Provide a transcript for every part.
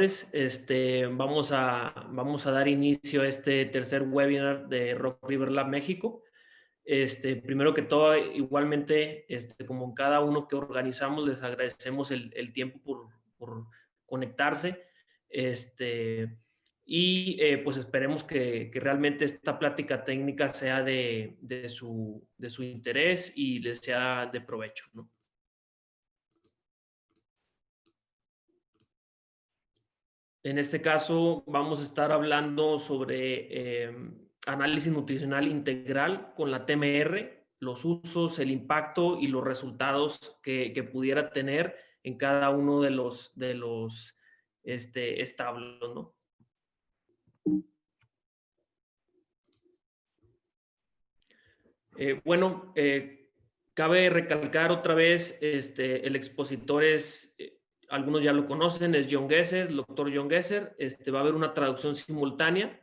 tardes. Vamos a dar inicio a este tercer webinar de Rock River Lab México. Primero que todo, igualmente, como en cada uno que organizamos, les agradecemos el tiempo por conectarse. Pues esperemos que realmente esta plática técnica sea de su interés y les sea de provecho, ¿no? En este caso vamos a estar hablando sobre análisis nutricional integral con la TMR, los usos, el impacto y los resultados que pudiera tener en cada uno de los establos, ¿no? Cabe recalcar otra vez, el expositor es, algunos ya lo conocen, es John Gesser, el doctor John Gesser. Va a haber una traducción simultánea,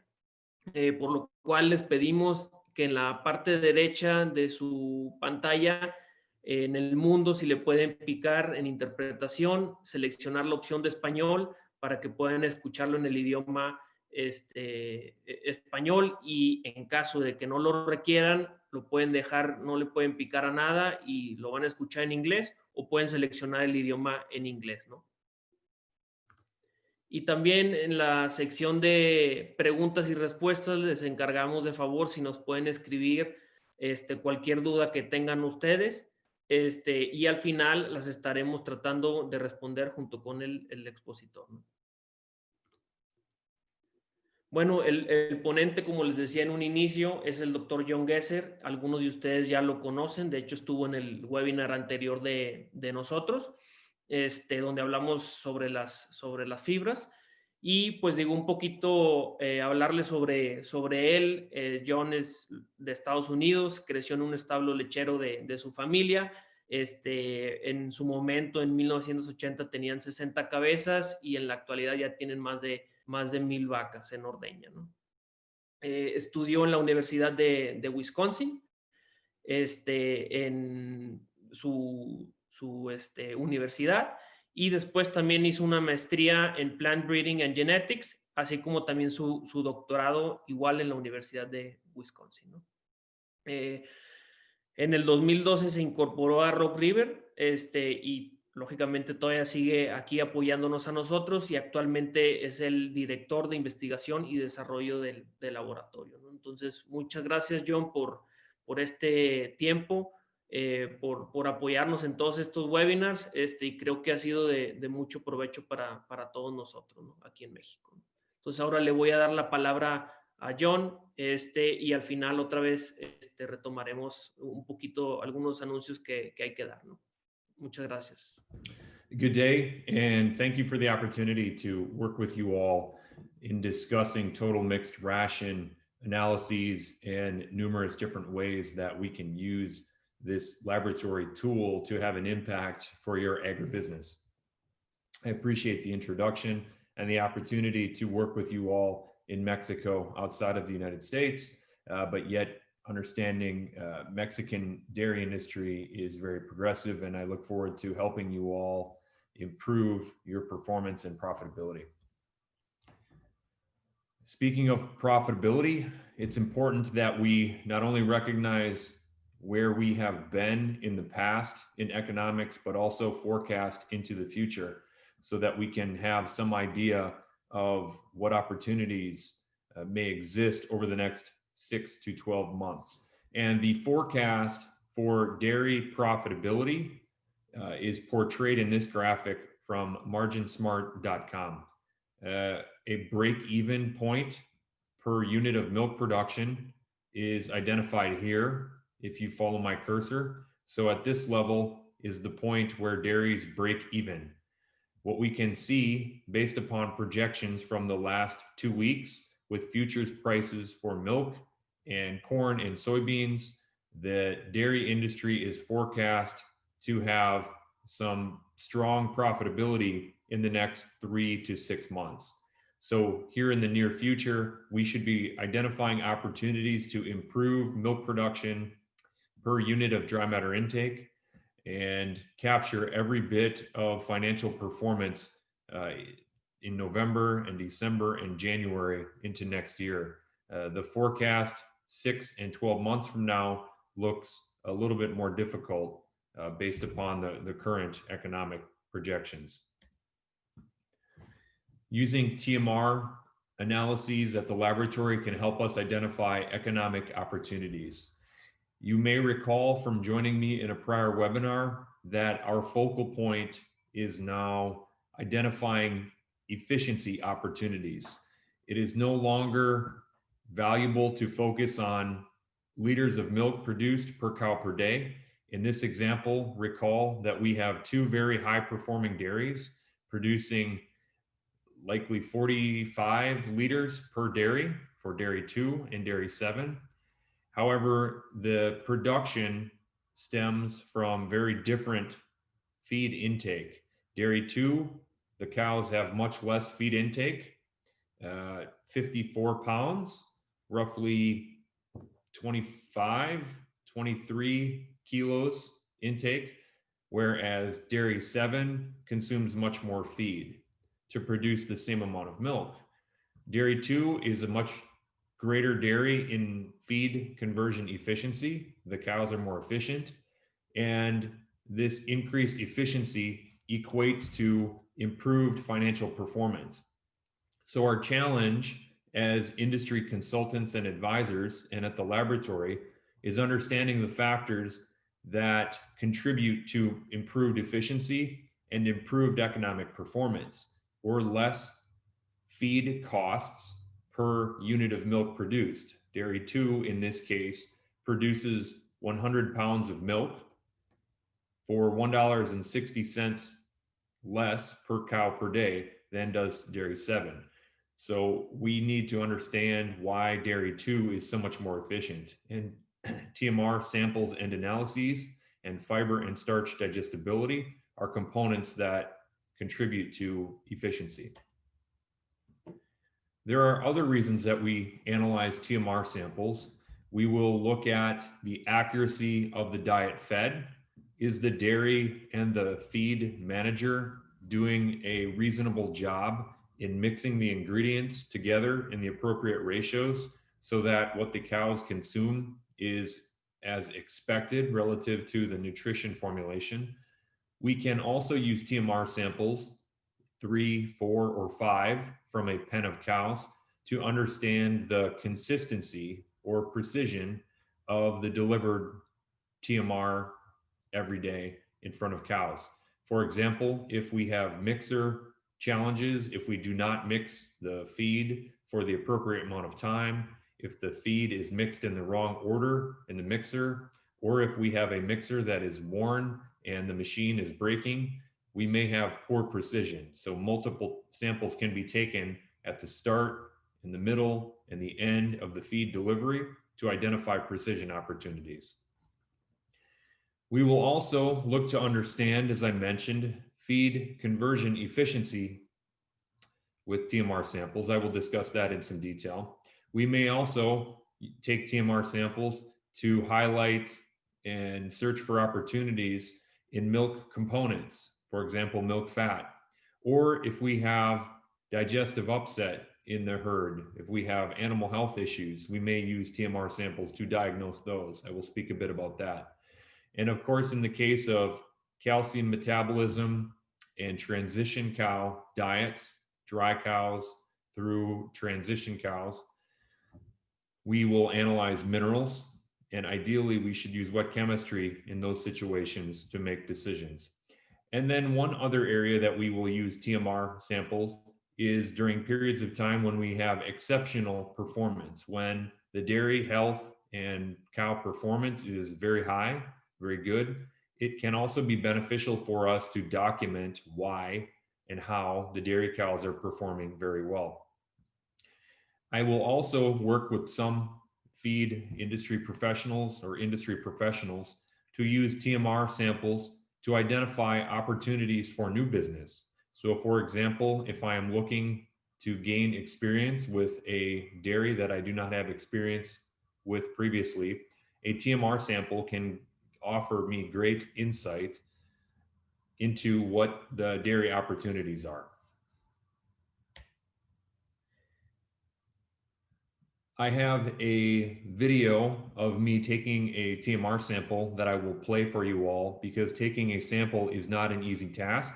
por lo cual les pedimos que en la parte derecha de su pantalla, en el mundo, si le pueden picar en interpretación, seleccionar la opción de español para que puedan escucharlo en el idioma español, y en caso de que no lo requieran, lo pueden dejar, no le pueden picar a nada y lo van a escuchar en inglés, o pueden seleccionar el idioma en inglés, ¿no? Y también en la sección de preguntas y respuestas les encargamos de favor si nos pueden escribir cualquier duda que tengan ustedes, y al final las estaremos tratando de responder junto con el expositor, ¿no? Bueno, el ponente, como les decía en un inicio, es el doctor John Gesser. Algunos de ustedes ya lo conocen, de hecho estuvo en el webinar anterior de nosotros, donde hablamos sobre las fibras. Y pues digo, un poquito hablarles sobre él. John es de Estados Unidos, creció en un establo lechero de su familia. En su momento, en 1980, tenían 60 cabezas y en la actualidad ya tienen más de 1,000 vacas en ordeña, ¿no? Estudió en la Universidad de Wisconsin, en su universidad, y después también hizo una maestría en Plant Breeding and Genetics, así como también su doctorado igual en la Universidad de Wisconsin, ¿no? En el 2012 se incorporó a Rock River, y lógicamente todavía sigue aquí apoyándonos a nosotros, y actualmente es el director de investigación y desarrollo del laboratorio, ¿no? Entonces, muchas gracias, John, por este tiempo, por apoyarnos en todos estos webinars, y creo que ha sido de mucho provecho para todos nosotros, ¿no? Aquí en México, ¿no? Entonces, ahora le voy a dar la palabra a John, y al final otra vez retomaremos un poquito algunos anuncios que hay que dar, ¿no? Muchas gracias. Good day, and thank you for the opportunity to work with you all in discussing total mixed ration analyses and numerous different ways that we can use this laboratory tool to have an impact for your agribusiness. I appreciate the introduction and the opportunity to work with you all in Mexico outside of the United States, but yet understanding Mexican dairy industry is very progressive, and I look forward to helping you all improve your performance and profitability. Speaking of profitability, it's important that we not only recognize where we have been in the past in economics, but also forecast into the future so that we can have some idea of what opportunities may exist over the next 6 to 12 months. And the forecast for dairy profitability is portrayed in this graphic from marginsmart.com. A break-even point per unit of milk production is identified here if you follow my cursor. So at this level is the point where dairies break even. What we can see based upon projections from the last 2 weeks with futures prices for milk and corn and soybeans, the dairy industry is forecast to have some strong profitability in the next 3 to 6 months. So here in the near future, we should be identifying opportunities to improve milk production per unit of dry matter intake and capture every bit of financial performance in November and December and January into next year. The forecast 6 and 12 months from now looks a little bit more difficult based upon the current economic projections. Using TMR analyses at the laboratory can help us identify economic opportunities. You may recall from joining me in a prior webinar that our focal point is now identifying efficiency opportunities. It is no longer valuable to focus on liters of milk produced per cow per day. In this example, recall that we have two very high performing dairies producing likely 45 liters per dairy for dairy 2 and dairy 7. However, the production stems from very different feed intake. Dairy 2, the cows have much less feed intake, 54 pounds, roughly 25, 23 kilos intake, whereas dairy 7 consumes much more feed to produce the same amount of milk. Dairy 2 is a much greater dairy in feed conversion efficiency. The cows are more efficient, and this increased efficiency equates to improved financial performance. So our challenge as industry consultants and advisors and at the laboratory is understanding the factors that contribute to improved efficiency and improved economic performance, or less feed costs per unit of milk produced. Dairy 2, in this case, produces 100 pounds of milk for $1.60 less per cow per day than does dairy 7. So we need to understand why dairy 2 is so much more efficient. And TMR samples and analyses and fiber and starch digestibility are components that contribute to efficiency. There are other reasons that we analyze TMR samples. We will look at the accuracy of the diet fed. Is the dairy and the feed manager doing a reasonable job in mixing the ingredients together in the appropriate ratios so that what the cows consume is as expected relative to the nutrition formulation? We can also use TMR samples, 3, 4, or 5 from a pen of cows to understand the consistency or precision of the delivered TMR every day in front of cows. For example, if we have mixer challenges, if we do not mix the feed for the appropriate amount of time, if the feed is mixed in the wrong order in the mixer, or if we have a mixer that is worn and the machine is breaking, we may have poor precision. So multiple samples can be taken at the start, in the middle, and the end of the feed delivery to identify precision opportunities. We will also look to understand, as I mentioned, feed conversion efficiency with TMR samples. I will discuss that in some detail. We may also take TMR samples to highlight and search for opportunities in milk components, for example, milk fat, or if we have digestive upset in the herd, if we have animal health issues, we may use TMR samples to diagnose those. I will speak a bit about that. And of course, in the case of calcium metabolism and transition cow diets, dry cows through transition cows, we will analyze minerals, and ideally we should use wet chemistry in those situations to make decisions. And then one other area that we will use TMR samples is during periods of time when we have exceptional performance, when the dairy health and cow performance is very high, very good. It can also be beneficial for us to document why and how the dairy cows are performing very well. I will also work with some feed industry professionals or industry professionals to use TMR samples to identify opportunities for new business. So for example, if I am looking to gain experience with a dairy that I do not have experience with previously, a TMR sample can offer me great insight into what the dairy opportunities are. I have a video of me taking a TMR sample that I will play for you all because taking a sample is not an easy task.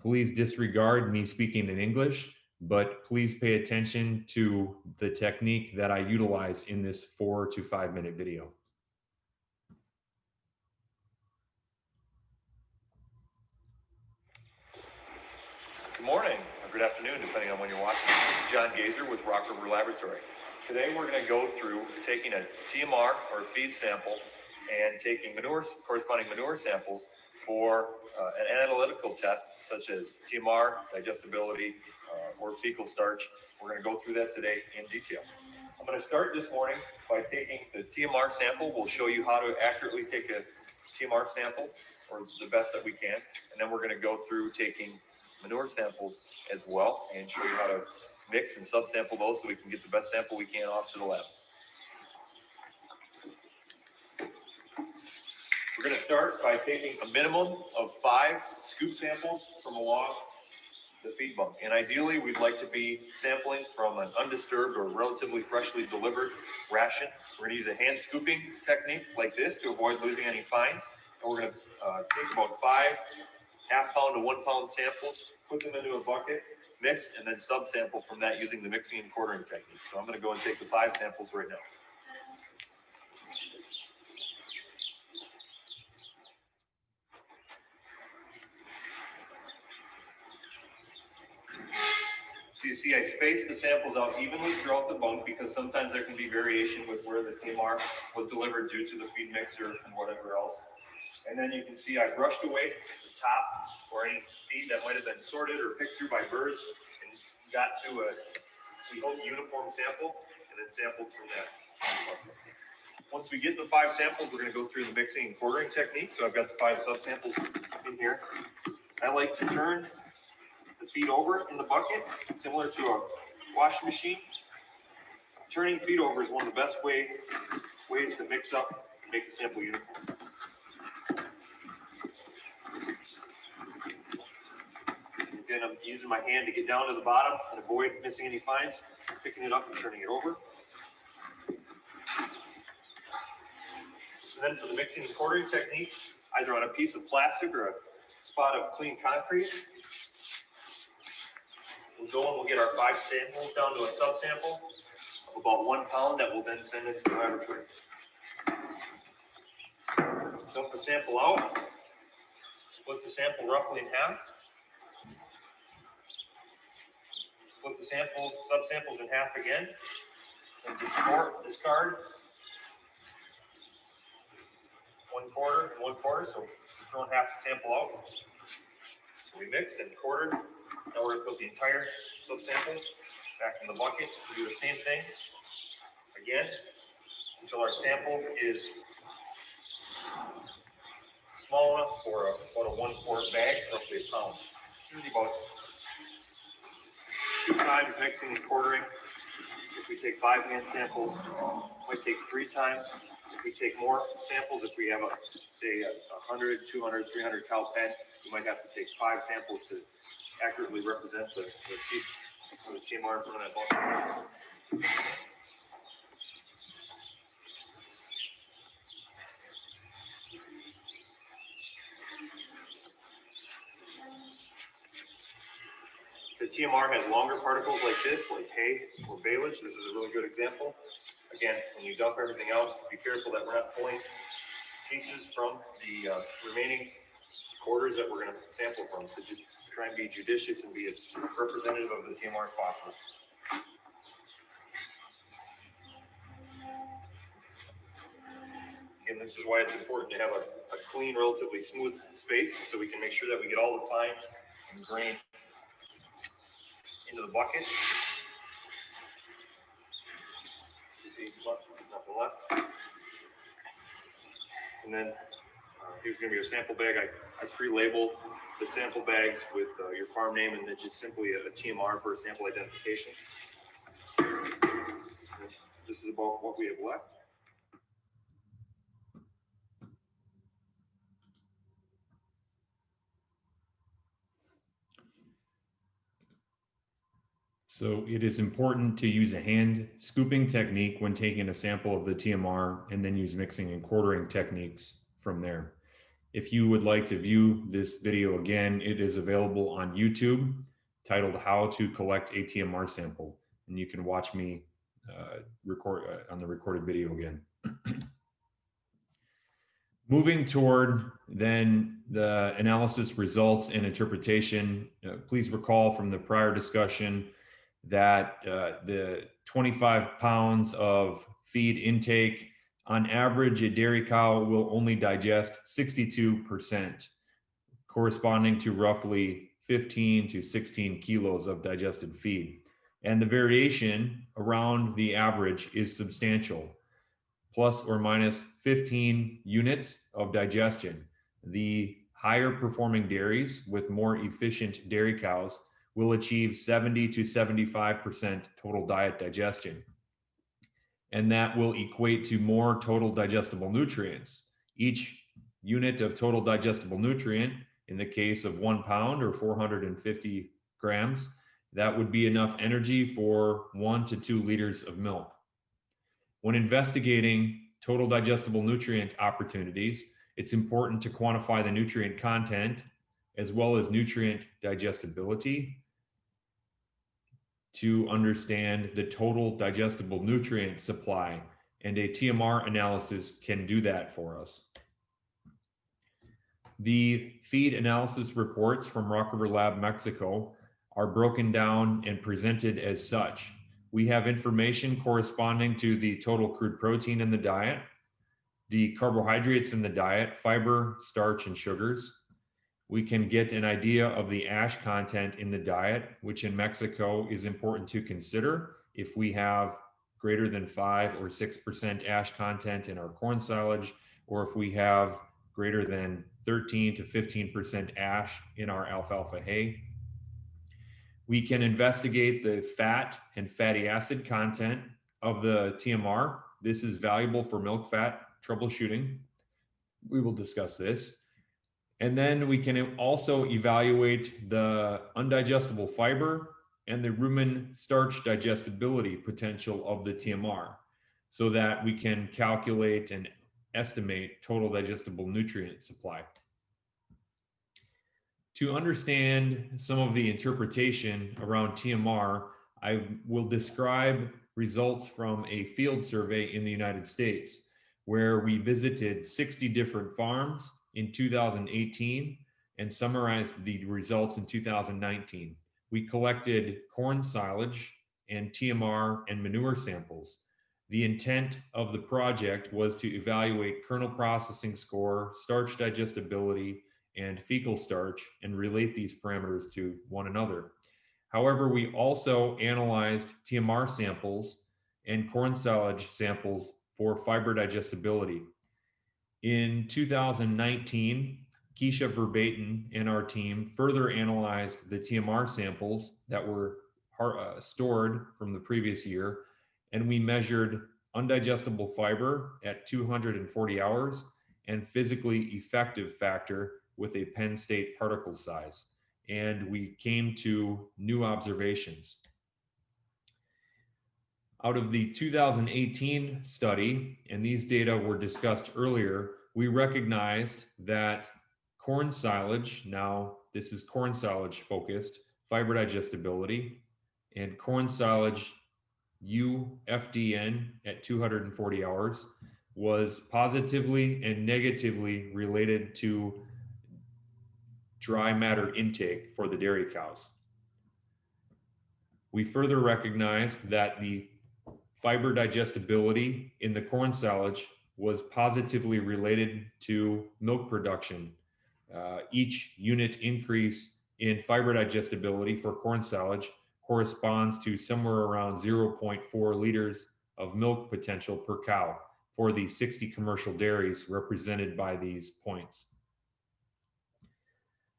Please disregard me speaking in English, but please pay attention to the technique that I utilize in this 4 to 5 minute video. Good morning, or good afternoon, depending on when you're watching. John Gazer with Rock River Laboratory. Today we're going to go through taking a TMR or feed sample and taking corresponding manure samples for an analytical test such as TMR, digestibility, or fecal starch. We're going to go through that today in detail. I'm going to start this morning by taking the TMR sample. We'll show you how to accurately take a TMR sample, or the best that we can, and then we're going to go through taking manure samples as well and show you how to mix and subsample those so we can get the best sample we can off to the lab. We're going to start by taking a minimum of 5 scoop samples from along the feed bunk, and ideally we'd like to be sampling from an undisturbed or relatively freshly delivered ration. We're going to use a hand scooping technique like this to avoid losing any fines, and we're going to take about 5 half-pound to 1-pound samples, put them into a bucket, mix, and then subsample from that using the mixing and quartering technique. So I'm going to go and take the 5 samples right now. So you see I spaced the samples out evenly throughout the bunk because sometimes there can be variation with where the TMR was delivered due to the feed mixer and whatever else. And then you can see I brushed away the top or any feed that might have been sorted or picked through by birds and got to a, we hope, uniform sample, and then sampled from that. Once we get the 5 samples, we're going to go through the mixing and quartering technique. So I've got the 5 subsamples in here. I like to turn the feed over in the bucket, similar to a washing machine. Turning feed over is one of the best ways to mix up and make the sample uniform. Again, I'm using my hand to get down to the bottom and avoid missing any fines, picking it up and turning it over. And then for the mixing and quartering technique, either on a piece of plastic or a spot of clean concrete, we'll go and we'll get our 5 samples down to a subsample of about 1 pound that we'll then send into the laboratory. Dump the sample out, split the sample roughly in half. Split the subsamples in half again, and discard 1/4 and 1/4, so we're throwing half the sample out. So we mixed and quartered. Now we're going to put the entire subsample back in the bucket. We do the same thing again until our sample is small enough for about a 1/4 bag, roughly a pound. Usually about 2 times mixing and quartering. If we take 5 hand samples, it might take 3 times. If we take more samples, if we have say 100, 200, 300 cow pen, you might have to take 5 samples to accurately represent the feed or the TMR from that bunk. The TMR has longer particles like this, like hay or baleage. This is a really good example. Again, when you dump everything out, be careful that we're not pulling pieces from the remaining quarters that we're going to sample from. So just try and be judicious and be as representative of the TMR as possible. Again, this is why it's important to have a clean, relatively smooth space so we can make sure that we get all the fines and grain into the bucket. You see, nothing left. And then here's going to be your sample bag. I pre-label the sample bags with your farm name and then just simply a TMR for a sample identification. This is about what we have left. So it is important to use a hand scooping technique when taking a sample of the TMR and then use mixing and quartering techniques from there. If you would like to view this video again, it is available on YouTube, titled How to Collect a TMR Sample. And you can watch me record on the recorded video again. Moving toward then the analysis results and interpretation, please recall from the prior discussion that the 25 pounds of feed intake, on average, a dairy cow will only digest 62%, corresponding to roughly 15 to 16 kilos of digested feed. And the variation around the average is substantial, plus or minus 15 units of digestion. The higher performing dairies with more efficient dairy cows will achieve 70 to 75% total diet digestion. And that will equate to more total digestible nutrients. Each unit of total digestible nutrient, in the case of 1 pound or 450 grams, that would be enough energy for 1 to 2 liters of milk. When investigating total digestible nutrient opportunities, it's important to quantify the nutrient content as well as nutrient digestibility to understand the total digestible nutrient supply, and a TMR analysis can do that for us. The feed analysis reports from Rock River Lab, Mexico are broken down and presented as such. We have information corresponding to the total crude protein in the diet, the carbohydrates in the diet, fiber, starch, and sugars. We can get an idea of the ash content in the diet, which in Mexico is important to consider if we have greater than 5 or 6% ash content in our corn silage, or if we have greater than 13 to 15% ash in our alfalfa hay. We can investigate the fat and fatty acid content of the TMR. This is valuable for milk fat troubleshooting. We will discuss this. And then we can also evaluate the undigestible fiber and the rumen starch digestibility potential of the TMR so that we can calculate and estimate total digestible nutrient supply. To understand some of the interpretation around TMR, I will describe results from a field survey in the United States, where we visited 60 different farms in 2018 and summarized the results in 2019. We collected corn silage and TMR and manure samples. The intent of the project was to evaluate kernel processing score, starch digestibility, and fecal starch, and relate these parameters to one another. However, we also analyzed TMR samples and corn silage samples for fiber digestibility. In 2019, Keisha Verbaten and our team further analyzed the TMR samples that were stored from the previous year, and we measured undigestible fiber at 240 hours and physically effective factor with a Penn State particle size. And we came to new observations. Out of the 2018 study, and these data were discussed earlier, we recognized that corn silage, now this is corn silage focused, fiber digestibility, and corn silage UFDN at 240 hours was positively and negatively related to dry matter intake for the dairy cows. We further recognized that the fiber digestibility in the corn silage was positively related to milk production. Each unit increase in fiber digestibility for corn silage corresponds to somewhere around 0.4 liters of milk potential per cow for the 60 commercial dairies represented by these points.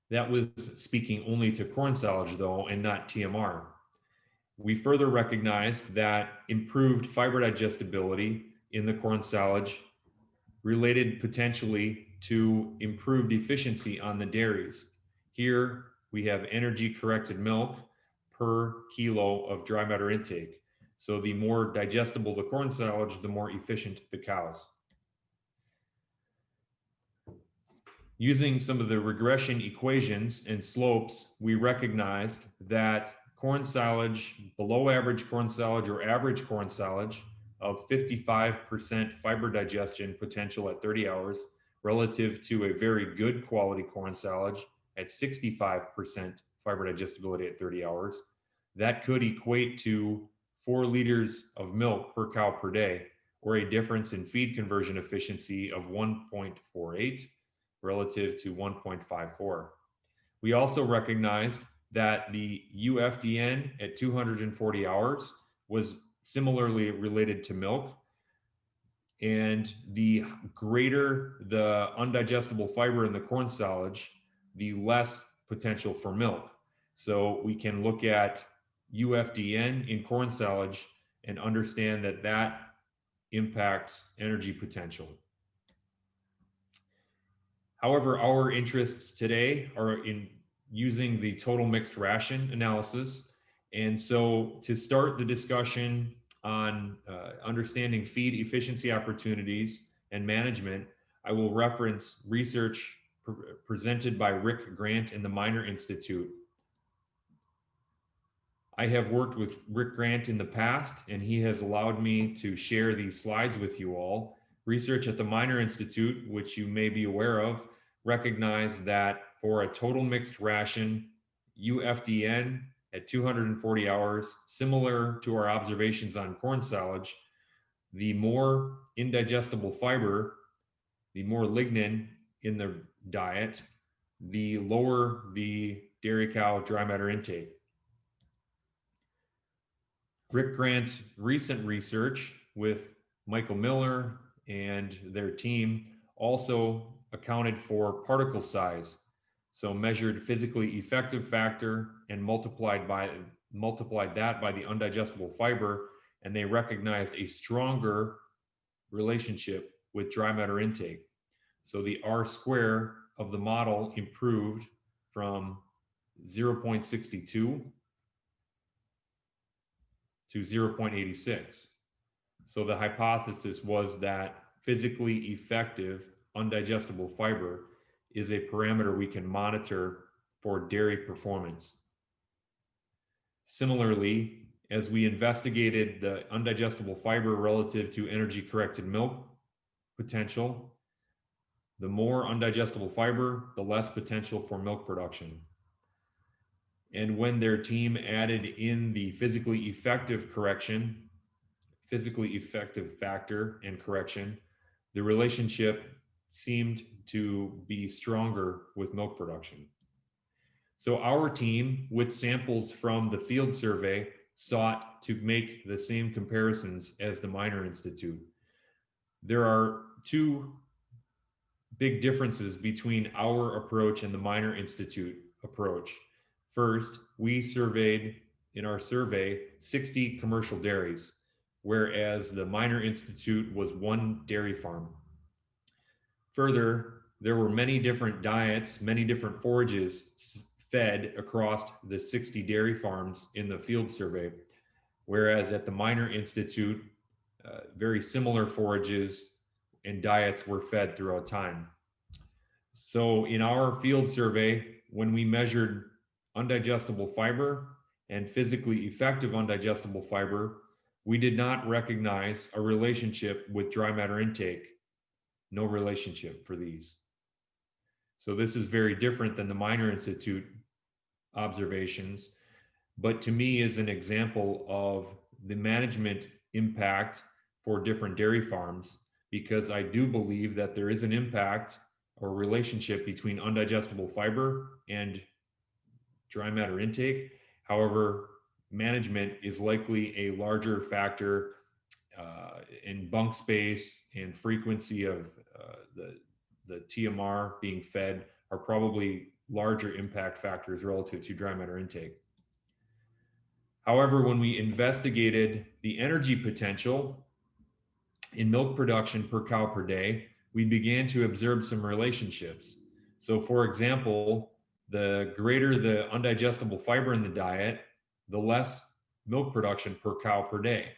That was speaking only to corn silage though, and not TMR. We further recognized that improved fiber digestibility in the corn silage related potentially to improved efficiency on the dairies. Here we have energy corrected milk per kilo of dry matter intake. So the more digestible the corn silage, the more efficient the cows. Using some of the regression equations and slopes, we recognized that corn silage, below average corn silage or average corn silage of 55% fiber digestion potential at 30 hours relative to a very good quality corn silage at 65% fiber digestibility at 30 hours, that could equate to 4 liters of milk per cow per day, or a difference in feed conversion efficiency of 1.48 relative to 1.54. We also recognized that the UFDN at 240 hours was similarly related to milk, and the greater the undigestible fiber in the corn silage, the less potential for milk. So we can look at UFDN in corn silage and understand that that impacts energy potential. However, our interests today are in using the total mixed ration analysis. And so to start the discussion on understanding feed efficiency opportunities and management, I will reference research presented by Rick Grant in the Minor Institute. I have worked with Rick Grant in the past, and he has allowed me to share these slides with you all. Research at the Minor Institute, which you may be aware of, recognized that for a total mixed ration, UFDN at 240 hours, similar to our observations on corn silage, the more indigestible fiber, the more lignin in the diet, the lower the dairy cow dry matter intake. Rick Grant's recent research with Michael Miller and their team also accounted for particle size. So measured physically effective factor and multiplied that by the undigestible fiber, and they recognized a stronger relationship with dry matter intake. So the R square of the model improved from 0.62 to 0.86. So the hypothesis was that physically effective undigestible fiber is a parameter we can monitor for dairy performance. Similarly, as we investigated the undigestible fiber relative to energy corrected milk potential, the more undigestible fiber, the less potential for milk production. And when their team added in the physically effective factor and correction, the relationship seemed to be stronger with milk production. So our team, with samples from the field survey, sought to make the same comparisons as the Minor Institute. There are two big differences between our approach and the Minor Institute approach. First, we surveyed in our survey 60 commercial dairies, whereas the Minor Institute was one dairy farm. Further, there were many different diets, many different forages fed across the 60 dairy farms in the field survey, whereas at the Minor Institute, very similar forages and diets were fed throughout time. So in our field survey, when we measured undigestible fiber and physically effective undigestible fiber, we did not recognize a relationship with dry matter intake. No relationship for these. So this is very different than the Minor Institute observations, but to me is an example of the management impact for different dairy farms, because I do believe that there is an impact or relationship between undigestible fiber and dry matter intake. However, management is likely a larger factor in bunk space and frequency of the TMR being fed are probably larger impact factors relative to dry matter intake. However, when we investigated the energy potential in milk production per cow per day, we began to observe some relationships. So for example, the greater the undigestible fiber in the diet, the less milk production per cow per day.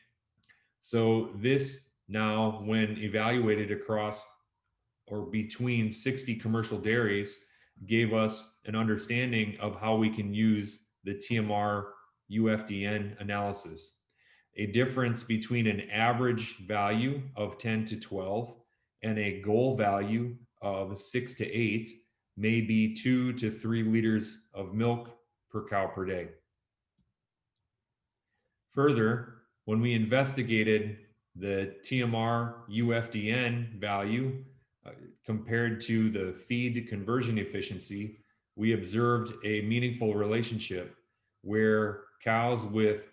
So this now, when evaluated across or between 60 commercial dairies, gave us an understanding of how we can use the TMR UFDN analysis. A difference between an average value of 10 to 12 and a goal value of 6 to 8 may be 2 to 3 liters of milk per cow per day. Further, when we investigated the TMR UFDN value compared to the feed conversion efficiency, we observed a meaningful relationship where cows with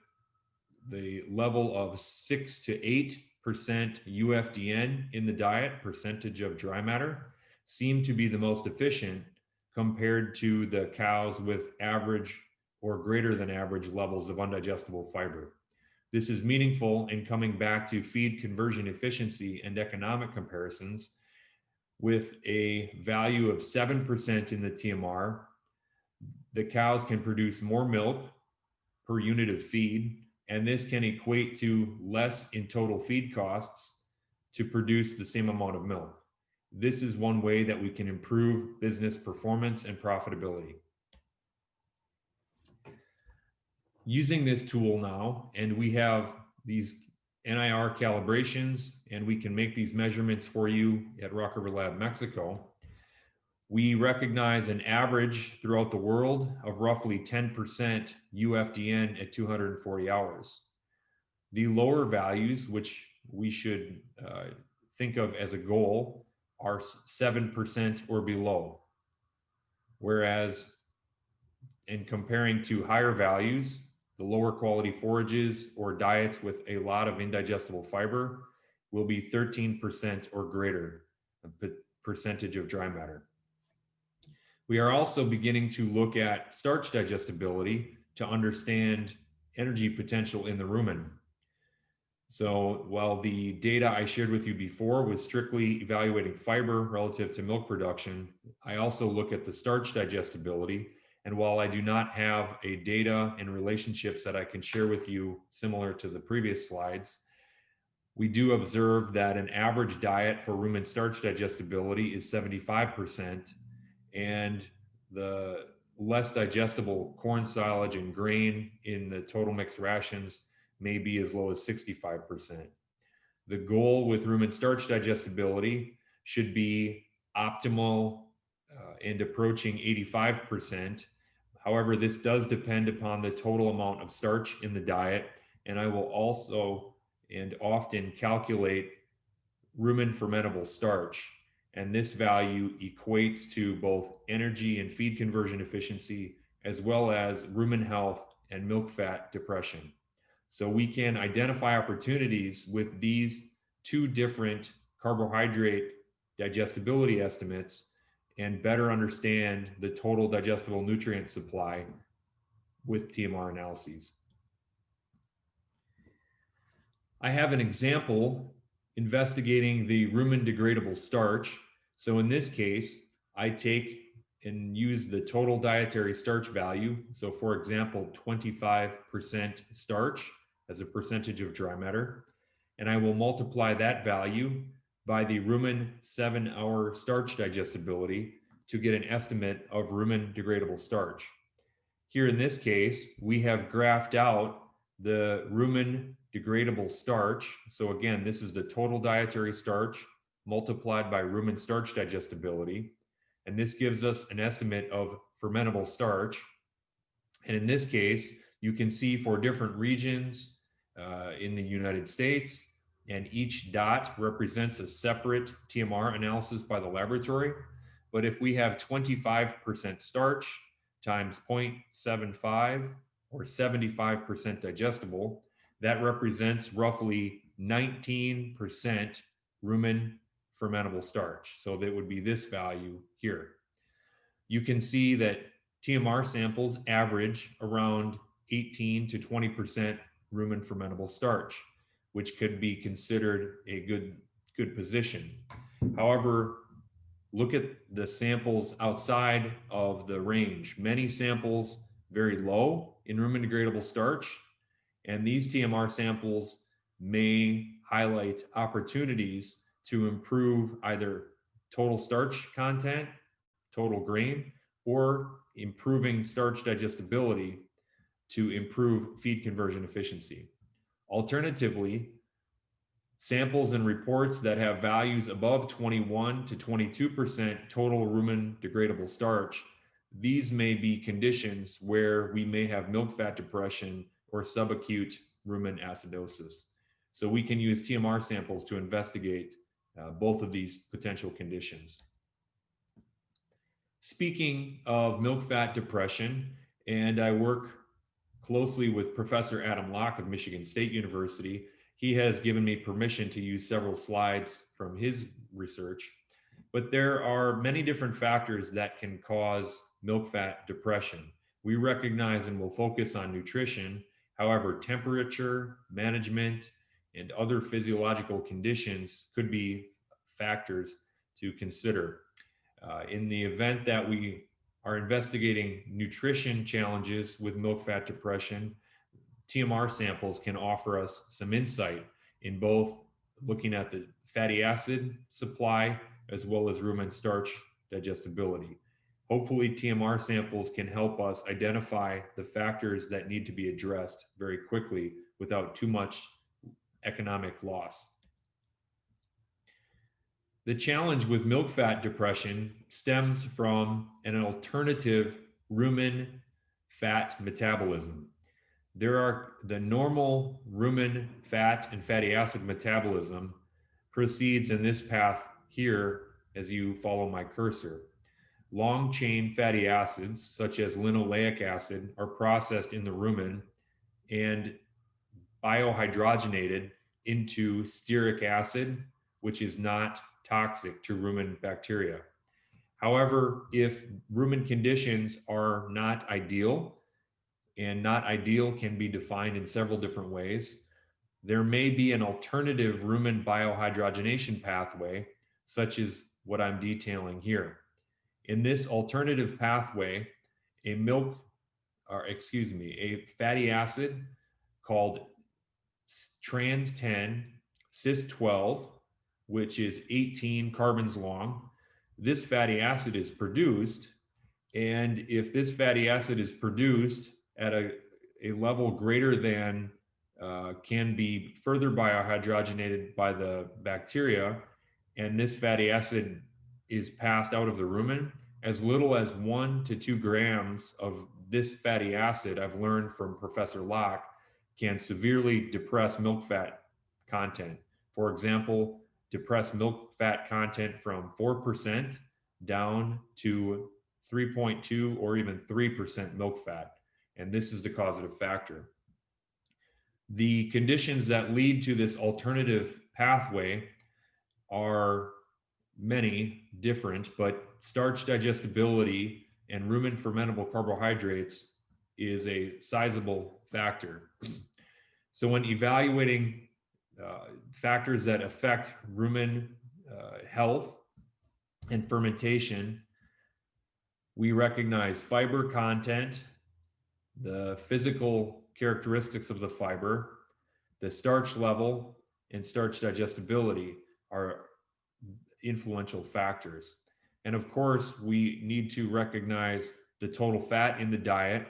the level of 6 to 8% UFDN in the diet, percentage of dry matter, seem to be the most efficient compared to the cows with average or greater than average levels of undigestible fiber. This is meaningful in coming back to feed conversion efficiency and economic comparisons. With a value of 7% in the TMR, the cows can produce more milk per unit of feed, and this can equate to less in total feed costs to produce the same amount of milk. This is one way that we can improve business performance and profitability. Using this tool now, and we have these NIR calibrations, and we can make these measurements for you at Rock River Lab, Mexico. We recognize an average throughout the world of roughly 10% UFDN at 240 hours. The lower values, which we should think of as a goal, are 7% or below. Whereas in comparing to higher values, the lower quality forages or diets with a lot of indigestible fiber will be 13% or greater percentage of dry matter. We are also beginning to look at starch digestibility to understand energy potential in the rumen. So while the data I shared with you before was strictly evaluating fiber relative to milk production, I also look at the starch digestibility. And while I do not have a data and relationships that I can share with you similar to the previous slides, we do observe that an average diet for rumen starch digestibility is 75%, and the less digestible corn silage and grain in the total mixed rations may be as low as 65%. The goal with rumen starch digestibility should be optimal and approaching 85%. However, this does depend upon the total amount of starch in the diet, and I will also and often calculate rumen fermentable starch, and this value equates to both energy and feed conversion efficiency, as well as rumen health and milk fat depression. So we can identify opportunities with these two different carbohydrate digestibility estimates and better understand the total digestible nutrient supply with TMR analyses. I have an example investigating the rumen degradable starch. So in this case, I take and use the total dietary starch value. So for example, 25% starch as a percentage of dry matter, and I will multiply that value by the rumen 7-hour starch digestibility to get an estimate of rumen degradable starch. Here in this case, we have graphed out the rumen degradable starch. So again, this is the total dietary starch multiplied by rumen starch digestibility. And this gives us an estimate of fermentable starch. And in this case, you can see for different regions in the United States, and each dot represents a separate TMR analysis by the laboratory. But if we have 25% starch times 0.75 or 75% digestible, that represents roughly 19% rumen fermentable starch. So that would be this value here. You can see that TMR samples average around 18 to 20% rumen fermentable starch, which could be considered a good position. However, look at the samples outside of the range. Many samples very low, in rumen degradable starch, and these TMR samples may highlight opportunities to improve either total starch content, total grain, or improving starch digestibility to improve feed conversion efficiency. Alternatively, samples and reports that have values above 21 to 22% total rumen degradable starch, these may be conditions where we may have milk fat depression or subacute rumen acidosis. So we can use TMR samples to investigate both of these potential conditions. Speaking of milk fat depression, and I work closely with Professor Adam Locke of Michigan State University, he has given me permission to use several slides from his research, but there are many different factors that can cause milk fat depression. We recognize and will focus on nutrition. However, temperature, management, and other physiological conditions could be factors to consider. In the event that we are investigating nutrition challenges with milk fat depression, TMR samples can offer us some insight in both looking at the fatty acid supply as well as rumen starch digestibility. Hopefully, TMR samples can help us identify the factors that need to be addressed very quickly without too much economic loss. The challenge with milk fat depression stems from an alternative rumen fat metabolism. There are the normal rumen fat and fatty acid metabolism proceeds in this path here as you follow my cursor. Long chain fatty acids such as linoleic acid are processed in the rumen and biohydrogenated into stearic acid, which is not toxic to rumen bacteria. However, if rumen conditions are not ideal, and not ideal can be defined in several different ways, there may be an alternative rumen biohydrogenation pathway, such as what I'm detailing here. In this alternative pathway, a fatty acid called trans 10 cis 12, which is 18 carbons long, this fatty acid is produced. And if this fatty acid is produced at a level greater than can be further biohydrogenated by the bacteria, and this fatty acid is passed out of the rumen, as little as 1 to 2 grams of this fatty acid, I've learned from Professor Locke, can severely depress milk fat content. For example, depress milk fat content from 4% down to 3.2 or even 3% milk fat. And this is the causative factor. The conditions that lead to this alternative pathway are many different, but starch digestibility and rumen fermentable carbohydrates is a sizable factor. So when evaluating factors that affect rumen health and fermentation, we recognize fiber content, the physical characteristics of the fiber, the starch level, and starch digestibility are influential factors. And of course, we need to recognize the total fat in the diet,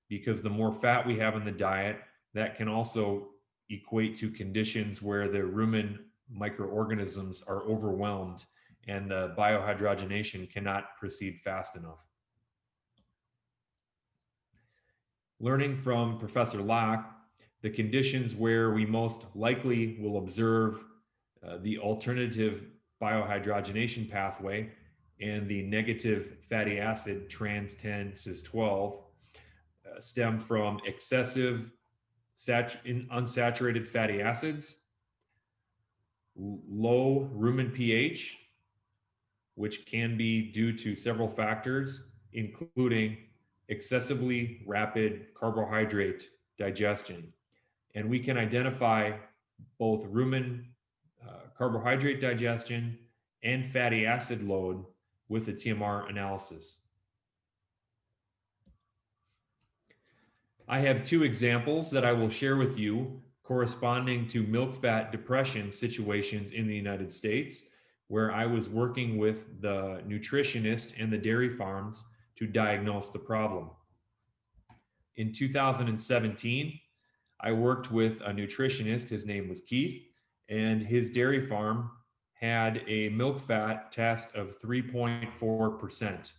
because the more fat we have in the diet, that can also equate to conditions where the rumen microorganisms are overwhelmed and the biohydrogenation cannot proceed fast enough. Learning from Professor Locke, the conditions where we most likely will observe the alternative biohydrogenation pathway and the negative fatty acid trans 10 cis 12 stem from excessive unsaturated fatty acids, low rumen pH, which can be due to several factors, including excessively rapid carbohydrate digestion. And we can identify both rumen carbohydrate digestion and fatty acid load with the TMR analysis. I have two examples that I will share with you corresponding to milk fat depression situations in the United States, where I was working with the nutritionist and the dairy farms to diagnose the problem. In 2017, I worked with a nutritionist, his name was Keith, and his dairy farm had a milk fat test of 3.4%.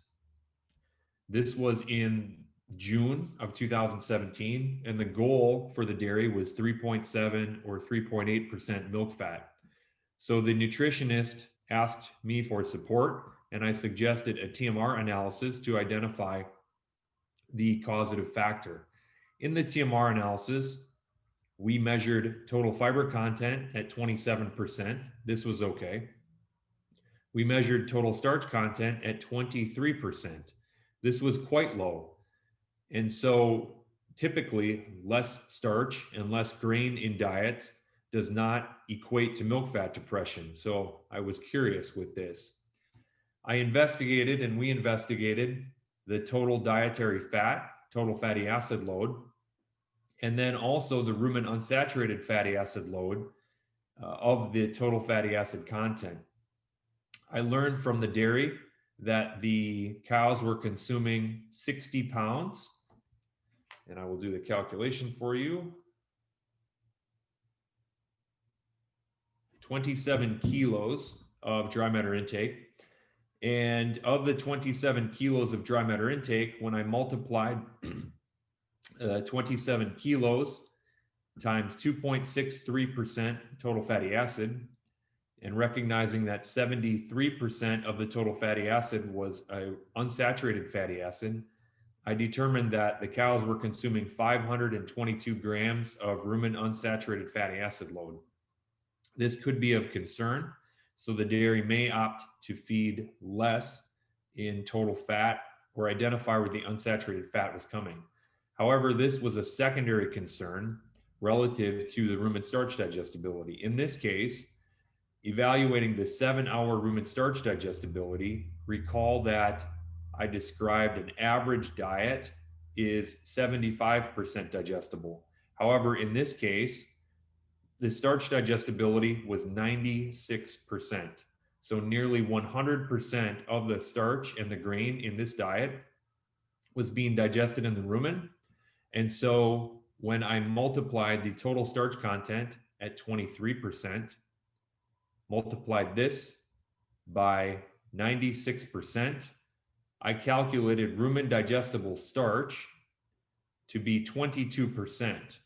This was in June of 2017, and the goal for the dairy was 3.7 or 3.8% milk fat. So the nutritionist asked me for support, and I suggested a TMR analysis to identify the causative factor. In the TMR analysis, we measured total fiber content at 27%. This was okay. We measured total starch content at 23%. This was quite low. And so typically less starch and less grain in diets does not equate to milk fat depression. So I was curious with this. I investigated, and we investigated the total dietary fat, total fatty acid load, and then also the rumen unsaturated fatty acid load of the total fatty acid content. I learned from the dairy that the cows were consuming 60 pounds, and I will do the calculation for you. 27 kilos of dry matter intake. And of the 27 kilos of dry matter intake, when I multiplied 27 kilos times 2.63% total fatty acid, and recognizing that 73% of the total fatty acid was unsaturated fatty acid, I determined that the cows were consuming 522 grams of rumen unsaturated fatty acid load. This could be of concern, so the dairy may opt to feed less in total fat or identify where the unsaturated fat was coming. However, this was a secondary concern relative to the rumen starch digestibility. In this case, evaluating the 7-hour rumen starch digestibility, recall that I described an average diet is 75% digestible. However, in this case, the starch digestibility was 96%. So nearly 100% of the starch and the grain in this diet was being digested in the rumen. And so when I multiplied the total starch content at 23%, multiplied this by 96%, I calculated rumen digestible starch to be 22%.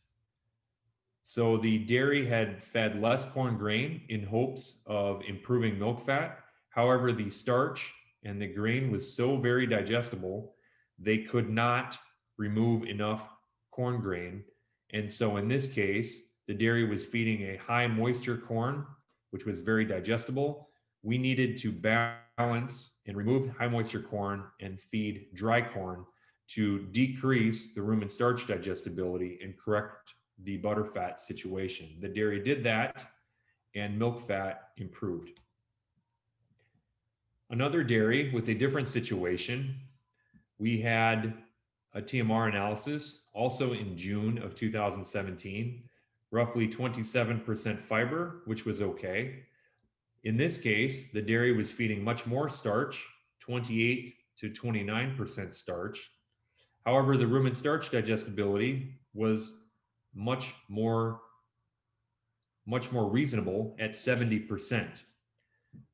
So the dairy had fed less corn grain in hopes of improving milk fat. However, the starch and the grain was so very digestible, they could not remove enough corn grain. And so in this case, the dairy was feeding a high moisture corn, which was very digestible. We needed to balance and remove high moisture corn and feed dry corn to decrease the rumen starch digestibility and correct the butterfat situation. The dairy did that, and milk fat improved. Another dairy with a different situation, we had a TMR analysis also in June of 2017, roughly 27% fiber, which was okay. In this case, the dairy was feeding much more starch, 28 to 29% starch. However, the rumen starch digestibility was much more reasonable at 70%.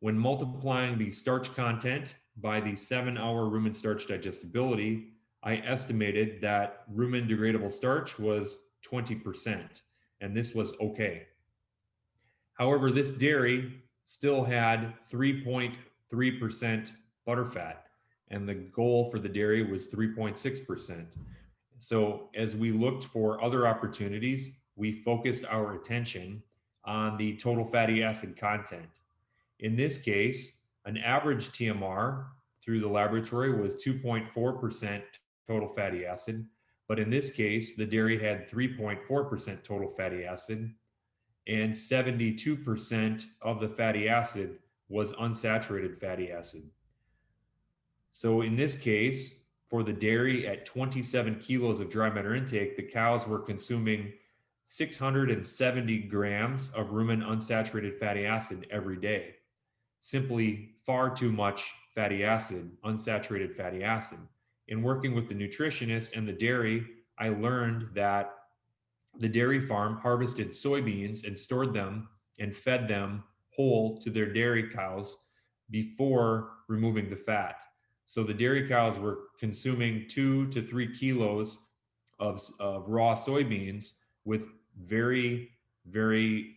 When multiplying the starch content by the 7-hour rumen starch digestibility, I estimated that rumen degradable starch was 20%, and this was okay. However, this dairy still had 3.3% butterfat, and the goal for the dairy was 3.6%. So as we looked for other opportunities, we focused our attention on the total fatty acid content. In this case, an average TMR through the laboratory was 2.4% total fatty acid, but in this case, the dairy had 3.4% total fatty acid, and 72% of the fatty acid was unsaturated fatty acid. So in this case, for the dairy at 27 kilos of dry matter intake, the cows were consuming 670 grams of rumen unsaturated fatty acid every day. Simply far too much fatty acid, unsaturated fatty acid. In working with the nutritionist and the dairy, I learned that the dairy farm harvested soybeans and stored them and fed them whole to their dairy cows before removing the fat. So the dairy cows were consuming 2 to 3 kilos of raw soybeans with very, very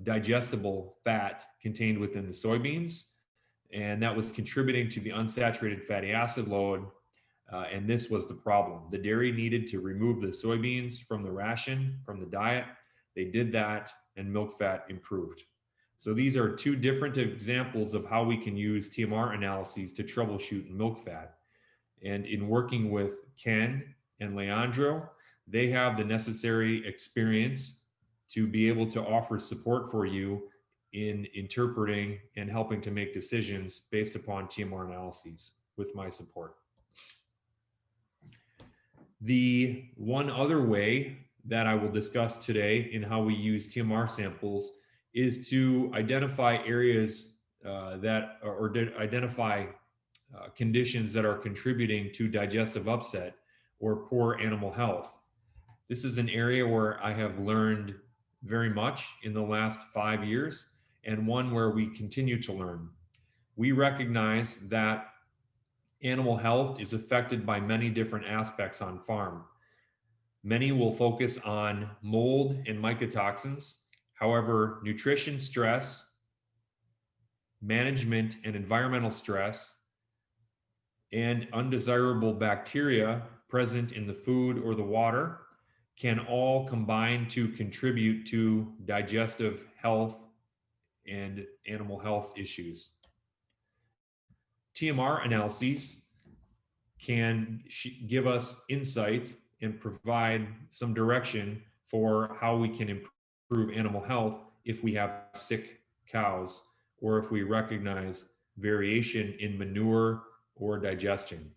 digestible fat contained within the soybeans. And that was contributing to the unsaturated fatty acid load. And this was the problem. The dairy needed to remove the soybeans from the ration, from the diet. They did that, and milk fat improved. So these are two different examples of how we can use TMR analyses to troubleshoot milk fat. And in working with Ken and Leandro, they have the necessary experience to be able to offer support for you in interpreting and helping to make decisions based upon TMR analyses with my support. The one other way that I will discuss today in how we use TMR samples is to identify areas identify conditions that are contributing to digestive upset or poor animal health. This is an area where I have learned very much in the last 5 years, and one where we continue to learn. We recognize that animal health is affected by many different aspects on farm. Many will focus on mold and mycotoxins. However, nutrition stress, management and environmental stress, and undesirable bacteria present in the food or the water can all combine to contribute to digestive health and animal health issues. TMR analyses can give us insight and provide some direction for how we can improve animal health if we have sick cows or if we recognize variation in manure or digestion.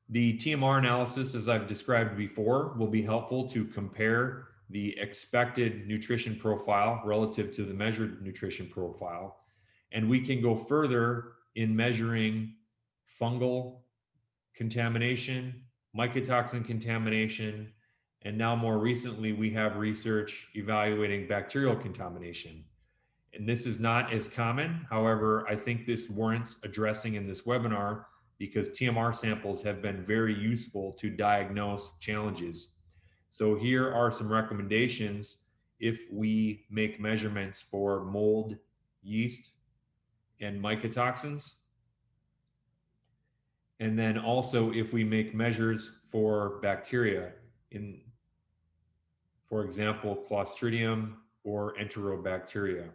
The TMR analysis, as I've described before, will be helpful to compare the expected nutrition profile relative to the measured nutrition profile. And we can go further in measuring fungal contamination, mycotoxin contamination, and now more recently, we have research evaluating bacterial contamination. And this is not as common. However, I think this warrants addressing in this webinar because TMR samples have been very useful to diagnose challenges. So here are some recommendations if we make measurements for mold, yeast, and mycotoxins. And then also if we make measures for bacteria in, for example, Clostridium or Enterobacteria.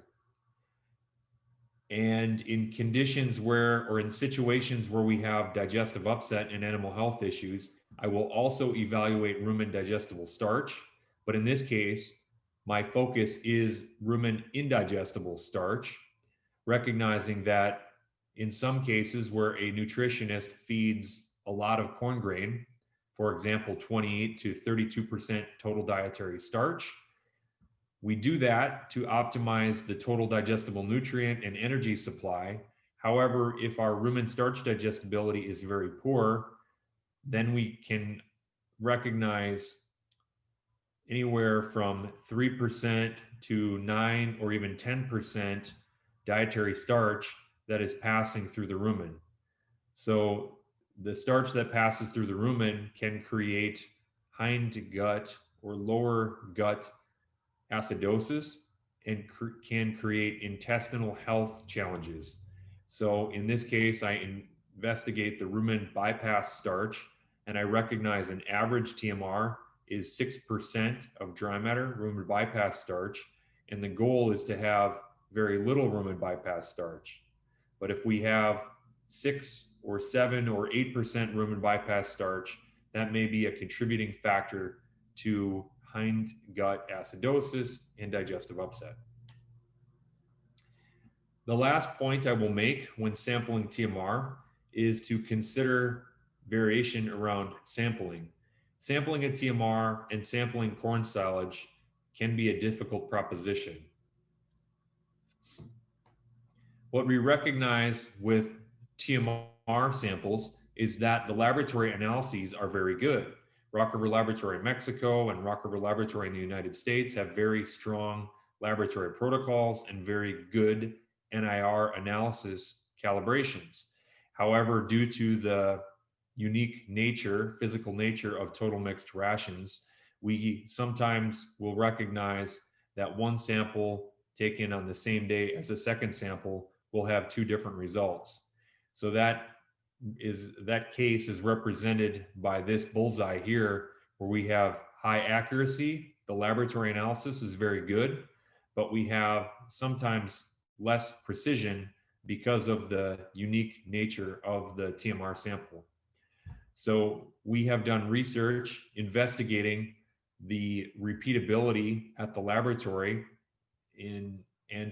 And in conditions where, or in situations where we have digestive upset and animal health issues, I will also evaluate rumen digestible starch. But in this case, my focus is rumen indigestible starch, recognizing that in some cases where a nutritionist feeds a lot of corn grain, for example, 28 to 32% total dietary starch, we do that to optimize the total digestible nutrient and energy supply. However, if our rumen starch digestibility is very poor, then we can recognize anywhere from 3% to 9 or even 10% dietary starch that is passing through the rumen. So the starch that passes through the rumen can create hind gut or lower gut acidosis and can create intestinal health challenges. So in this case, I investigate the rumen bypass starch, and I recognize an average TMR is 6% of dry matter rumen bypass starch, and the goal is to have very little rumen bypass starch. But if we have 6 or 7 or 8% rumen bypass starch, that may be a contributing factor to hind gut acidosis and digestive upset. The last point I will make when sampling TMR is to consider variation around sampling. Sampling a TMR and sampling corn silage can be a difficult proposition. What we recognize with TMR samples is that the laboratory analyses are very good. Rock River Laboratory in Mexico and Rock River Laboratory in the United States have very strong laboratory protocols and very good NIR analysis calibrations. However, due to the unique nature, physical nature of total mixed rations, we sometimes will recognize that one sample taken on the same day as a second sample will have two different results. So that case is represented by this bullseye here, where we have high accuracy. The laboratory analysis is very good, but we have sometimes less precision because of the unique nature of the TMR sample. So we have done research investigating the repeatability at the laboratory and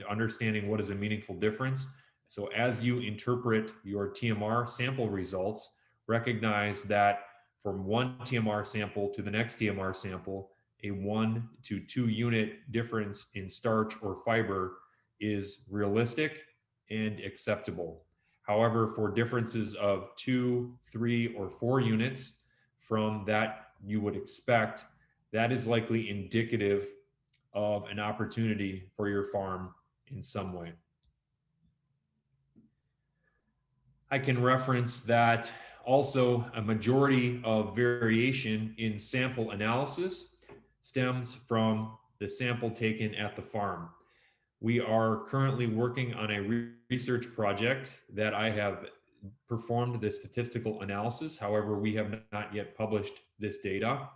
understanding what is a meaningful difference. So as you interpret your TMR sample results, recognize that from one TMR sample to the next TMR sample, a 1 to 2 unit difference in starch or fiber is realistic and acceptable. However, for differences of 2, 3, or 4 units from that you would expect, that is likely indicative of an opportunity for your farm in some way. I can reference that also a majority of variation in sample analysis stems from the sample taken at the farm. We are currently working on a research project that I have performed the statistical analysis. However, we have not yet published this data.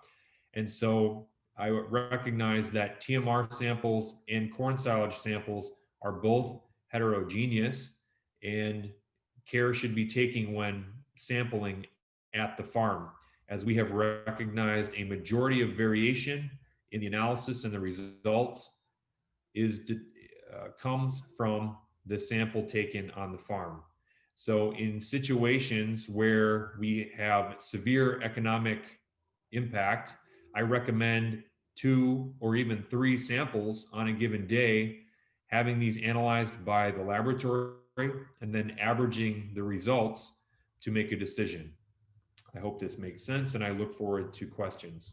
And so I recognize that TMR samples and corn silage samples are both heterogeneous, and care should be taken when sampling at the farm, as we have recognized a majority of variation in the analysis and the results comes from the sample taken on the farm. So in situations where we have severe economic impact, I recommend 2 or even 3 samples on a given day, having these analyzed by the laboratory and then averaging the results to make a decision. I hope this makes sense, and I look forward to questions.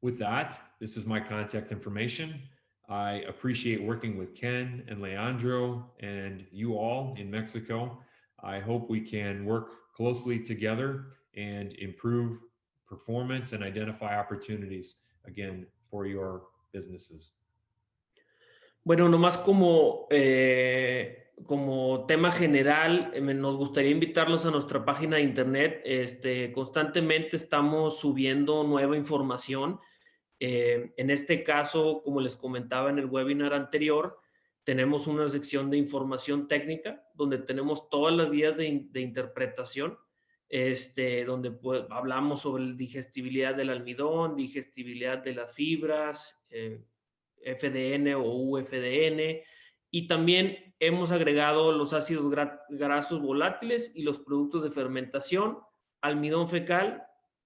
With that, this is my contact information. I appreciate working with Ken and Leandro and you all in Mexico. I hope we can work closely together and improve performance and identify opportunities, again, for your businesses. Bueno, nomás como tema general, nos gustaría invitarlos a nuestra página de internet. Constantemente estamos subiendo nueva información. En este caso, como les comentaba en el webinar anterior, tenemos una sección de información técnica donde tenemos todas las guías de interpretación, donde hablamos sobre la digestibilidad del almidón, digestibilidad de las fibras, FDN o UFDN, y también hemos agregado los ácidos grasos volátiles y los productos de fermentación, almidón fecal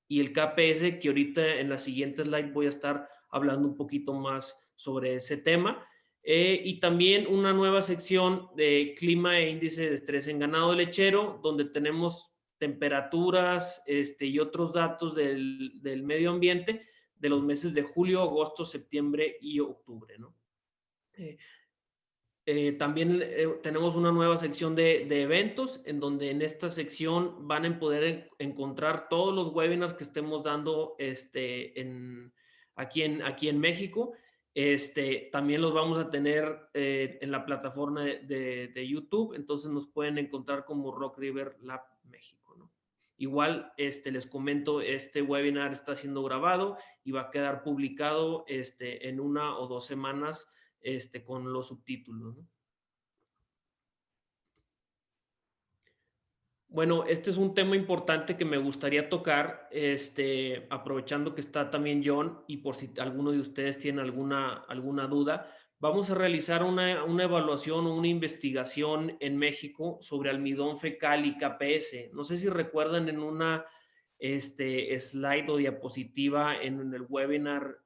y el KPS, que ahorita en la siguiente slide voy a estar hablando un poquito más sobre ese tema. Y también una nueva sección de clima e índice de estrés en ganado lechero, donde tenemos temperaturas y otros datos del medio ambiente de los meses de julio, agosto, septiembre y octubre, ¿no? También tenemos una nueva sección de eventos, en donde en esta sección van a poder encontrar todos los webinars que estemos dando aquí en México. También los vamos a tener en la plataforma de YouTube, entonces nos pueden encontrar como Rock River Lab México, ¿no? Igual, les comento, este webinar está siendo grabado y va a quedar publicado en 1 o 2 semanas con los subtítulos, ¿no? Bueno, este es un tema importante que me gustaría tocar, aprovechando que está también John, y por si alguno de ustedes tiene alguna duda, vamos a realizar una evaluación o una investigación en México sobre almidón fecal y KPS. No sé si recuerdan en una slide o diapositiva en el webinar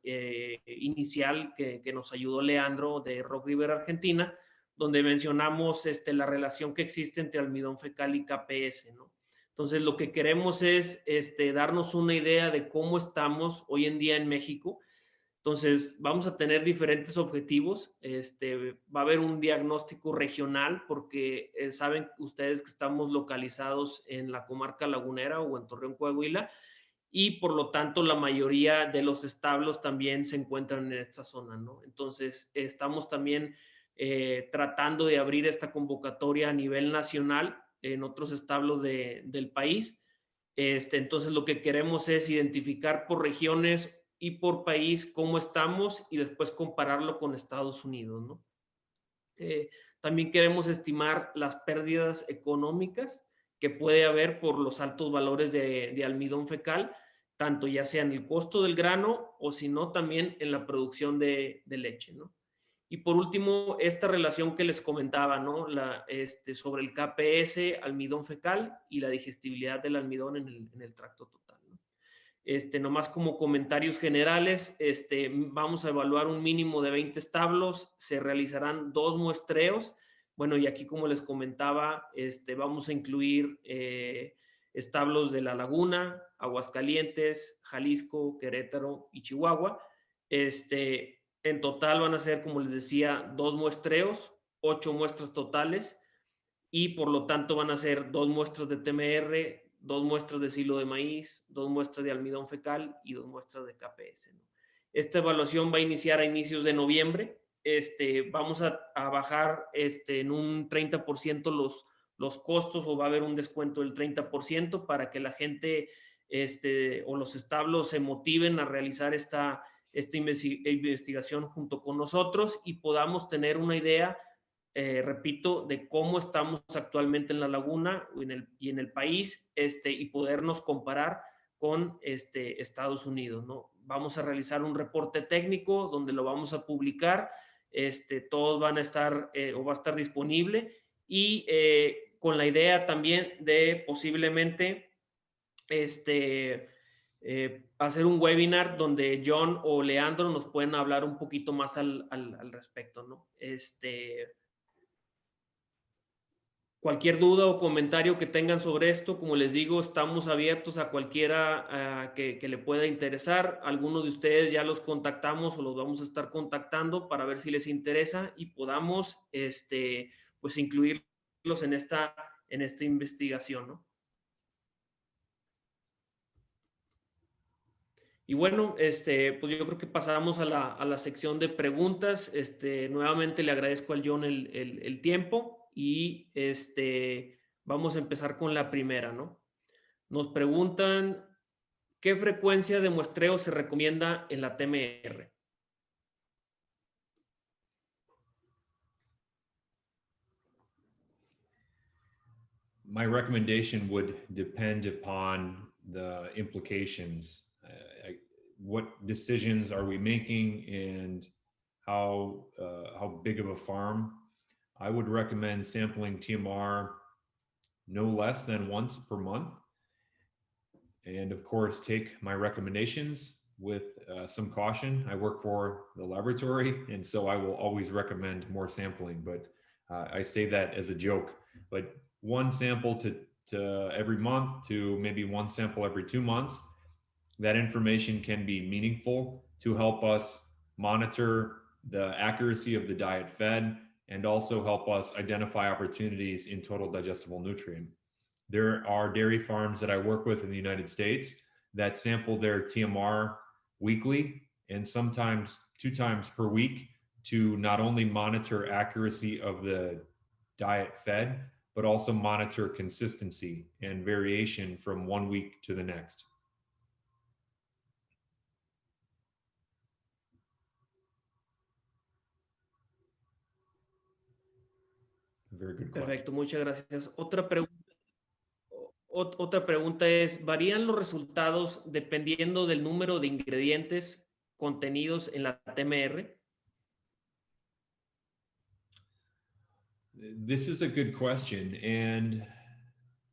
inicial que nos ayudó Leandro de Rock River, Argentina, donde mencionamos la relación que existe entre almidón fecal y KPS, ¿no? Entonces, lo que queremos es darnos una idea de cómo estamos hoy en día en México. Entonces, vamos a tener diferentes objetivos. Va a haber un diagnóstico regional porque saben ustedes que estamos localizados en la comarca lagunera o en Torreón, Coahuila, y por lo tanto la mayoría de los establos también se encuentran en esta zona, ¿no? Entonces, estamos también tratando de abrir esta convocatoria a nivel nacional en otros establos del país. Entonces, lo que queremos es identificar por regiones y por país cómo estamos y después compararlo con Estados Unidos, ¿no? También queremos estimar las pérdidas económicas que puede haber por los altos valores de almidón fecal, tanto ya sea en el costo del grano o si no también en la producción de leche, ¿no? Y por último, esta relación que les comentaba, ¿no? Sobre el KPS, almidón fecal y la digestibilidad del almidón en el tracto total, ¿no? Nomás como comentarios generales, vamos a evaluar un mínimo de 20 establos, se realizarán 2 muestreos. Bueno, y aquí como les comentaba, vamos a incluir establos de La Laguna, Aguascalientes, Jalisco, Querétaro y Chihuahua. En total van a ser, como les decía, 2 muestreos, 8 muestras totales, y por lo tanto van a ser 2 muestras de TMR, 2 muestras de silo de maíz, 2 muestras de almidón fecal y 2 muestras de KPS, ¿no? Esta evaluación va a iniciar a inicios de noviembre. Vamos a bajar en un 30% los costos, o va a haber un descuento del 30% para que la gente o los establos se motiven a realizar esta investigación junto con nosotros y podamos tener una idea, repito, de cómo estamos actualmente en la laguna y en el país, y podernos comparar con Estados Unidos, ¿no? Vamos a realizar un reporte técnico donde lo vamos a publicar, todos van a estar o va a estar disponible, y con la idea también de posiblemente hacer un webinar donde John o Leandro nos pueden hablar un poquito más al respecto, ¿no? Cualquier duda o comentario que tengan sobre esto, como les digo, estamos abiertos a cualquiera que le pueda interesar. Algunos de ustedes ya los contactamos o los vamos a estar contactando para ver si les interesa y podamos pues incluirlos en esta investigación, ¿no? Y bueno, pues yo creo que pasamos a la sección de preguntas. Nuevamente le agradezco al John el tiempo y vamos a empezar con la primera, ¿no? Nos preguntan, ¿qué frecuencia de muestreo se recomienda en la TMR? My recommendation would depend upon the implications. What decisions are we making, and how big of a farm? I would recommend sampling TMR no less than once per month. And of course, take my recommendations with some caution. I work for the laboratory, and so I will always recommend more sampling, but I say that as a joke. But one sample to every month to maybe one sample every 2 months, that information can be meaningful to help us monitor the accuracy of the diet fed and also help us identify opportunities in total digestible nutrient. There are dairy farms that I work with in the United States that sample their TMR weekly and sometimes 2 times per week to not only monitor accuracy of the diet fed, but also monitor consistency and variation from 1 week to the next. Very good question. Perfecto, muchas gracias. Otra pregunta es, ¿varían los resultados dependiendo del número de ingredientes contenidos en la TMR? This is a good question, and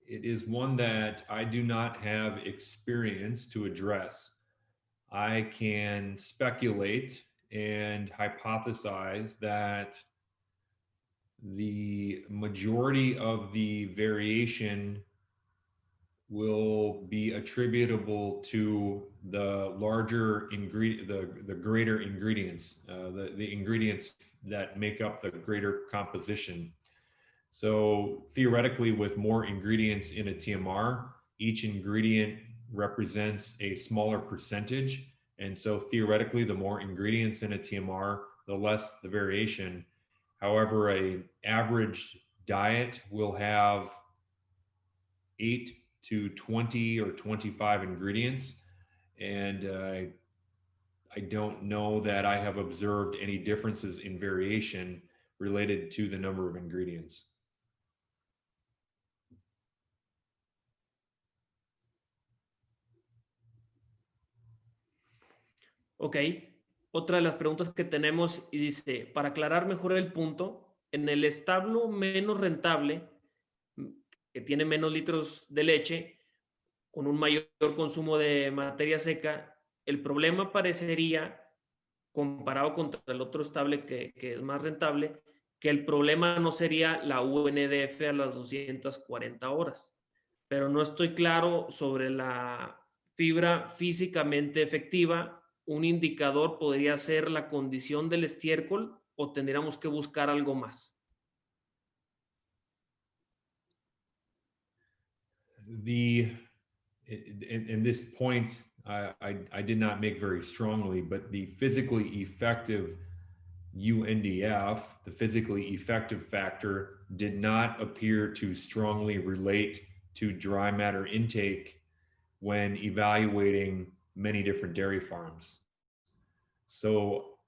it is one that I do not have experience to address. I can speculate and hypothesize that the majority of the variation will be attributable to the larger ingredient, the greater ingredients, the ingredients that make up the greater composition. So theoretically, with more ingredients in a TMR, each ingredient represents a smaller percentage. And so theoretically, the more ingredients in a TMR, the less the variation. However, an average diet will have 8 to 20 or 25 ingredients. And I don't know that I have observed any differences in variation related to the number of ingredients. Ok, otra de las preguntas que tenemos y dice, para aclarar mejor el punto, en el establo menos rentable, que tiene menos litros de leche, con un mayor consumo de materia seca, el problema parecería, comparado contra el otro estable que es más rentable, que el problema no sería la UNDF a las 240 horas. Pero no estoy claro sobre la fibra físicamente efectiva. ¿Un indicador podría ser la condición del estiércol o tendríamos que buscar algo más? In this point, I did not make very strongly, but the physically effective UNDF, the physically effective factor, did not appear to strongly relate to dry matter intake when evaluating many different dairy farms. So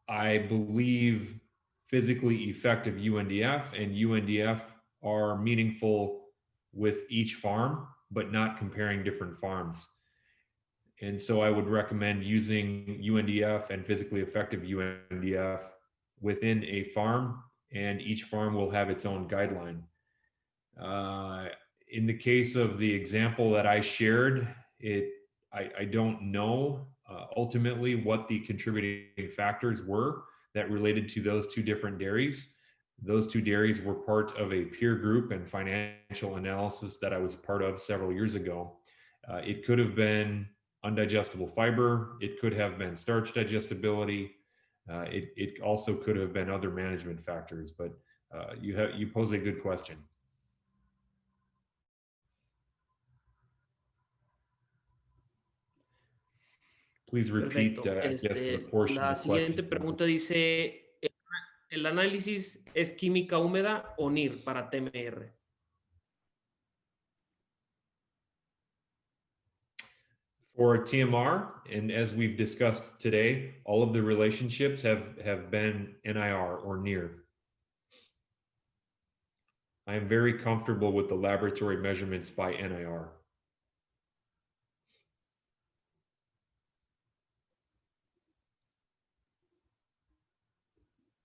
I believe physically effective UNDF and UNDF are meaningful with each farm, but not comparing different farms. And so I would recommend using UNDF and physically effective UNDF within a farm, and each farm will have its own guideline. In the case of the example that I shared, I don't know ultimately what the contributing factors were that related to those two different dairies. Those two dairies were part of a peer group and financial analysis that I was part of several years ago. It could have been undigestible fiber. It could have been starch digestibility. It also could have been other management factors, but you pose a good question. Please repeat, I guess, the portion La of the question. siguiente pregunta dice, ¿el análisis es química húmeda o NIR para TMR? For TMR, and as we've discussed today, all of the relationships have been NIR or NIR. I am very comfortable with the laboratory measurements by NIR.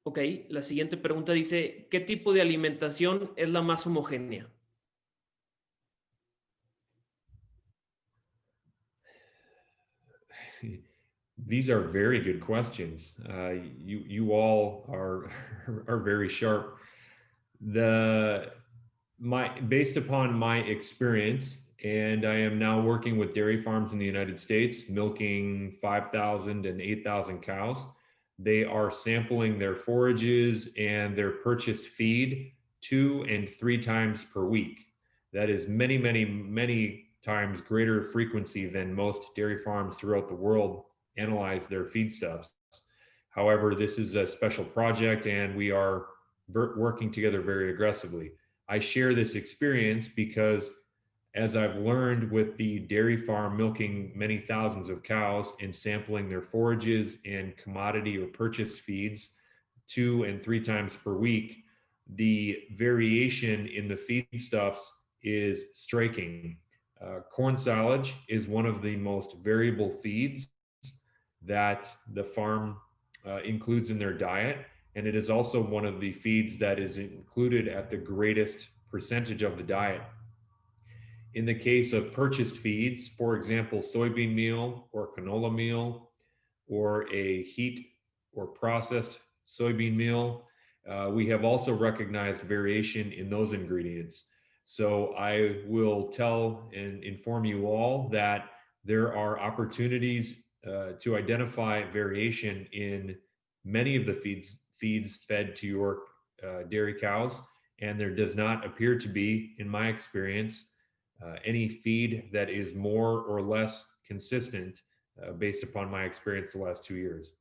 Ok, la siguiente pregunta dice, ¿qué tipo de alimentación es la más homogénea? These are very good questions. You all are very sharp. Based upon my experience, and I am now working with dairy farms in the United States, milking 5,000 and 8,000 cows. They are sampling their forages and their purchased feed 2 and 3 times per week. That is many, many, many times greater frequency than most dairy farms throughout the world analyze their feedstuffs. However, this is a special project and we are working together very aggressively. I share this experience because as I've learned with the dairy farm milking many thousands of cows and sampling their forages and commodity or purchased feeds 2 and 3 times per week, the variation in the feedstuffs is striking. Corn silage is one of the most variable feeds that the farm includes in their diet. and it is also one of the feeds that is included at the greatest percentage of the diet. In the case of purchased feeds, for example, soybean meal or canola meal or a heat or processed soybean meal, we have also recognized variation in those ingredients. So I will tell and inform you all that there are opportunities to identify variation in many of the feeds fed to your dairy cows, and there does not appear to be, in my experience, any feed that is more or less consistent based upon my experience the last 2 years.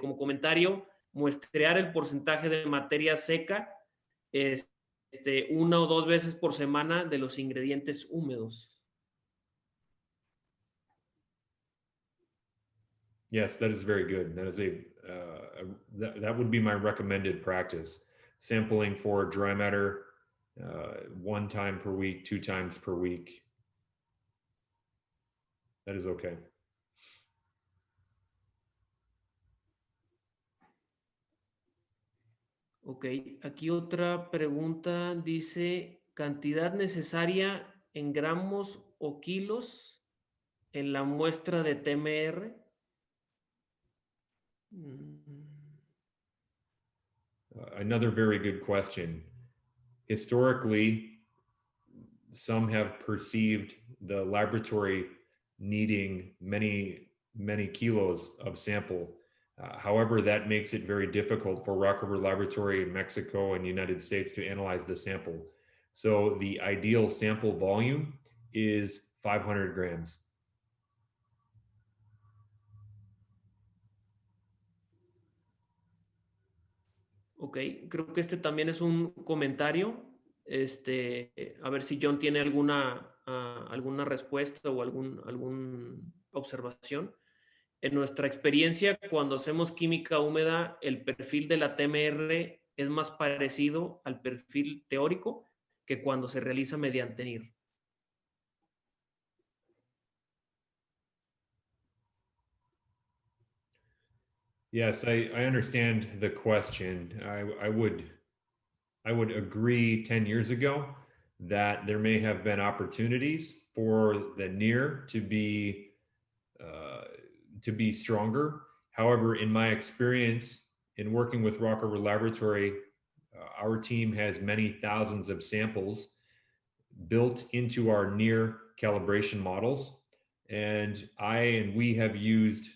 Como comentario, muestrear el porcentaje de materia seca una o dos veces por semana de los ingredientes húmedos. Yes, that is very good. That is that would be my recommended practice. Sampling for dry matter 1 time per week, 2 times per week. That is okay. Ok, aquí otra pregunta dice, ¿cantidad necesaria en gramos o kilos en la muestra de TMR? Another very good question. Historically, some have perceived the laboratory needing many kilos of sample. However, that makes it very difficult for Rock River Laboratory in Mexico and United States to analyze the sample. So the ideal sample volume is 500 grams. Ok, creo que este también es un comentario. A ver si John tiene alguna respuesta o alguna observación. En nuestra experiencia, cuando hacemos química húmeda, el perfil de la TMR es más parecido al perfil teórico que cuando se realiza mediante NIR. Yes, I understand the question. I would agree 10 years ago that there may have been opportunities for the NIR to be stronger. However, in my experience in working with Rock River Laboratory, our team has many thousands of samples built into our NIR calibration models, and we have used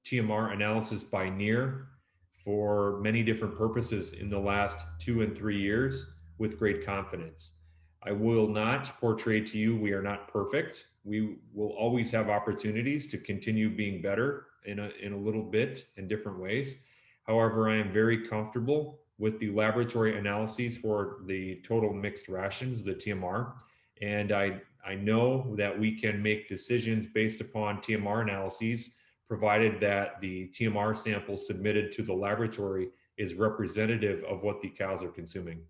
TMR analysis by NIR for many different purposes in the last 2 and 3 years with great confidence. I will not portray to you we are not perfect. We will always have opportunities to continue being better in a little bit in different ways. However, I am very comfortable with the laboratory analyses for the total mixed rations, the TMR, and I know that we can make decisions based upon TMR analyses, provided that the TMR sample submitted to the laboratory is representative of what the cows are consuming.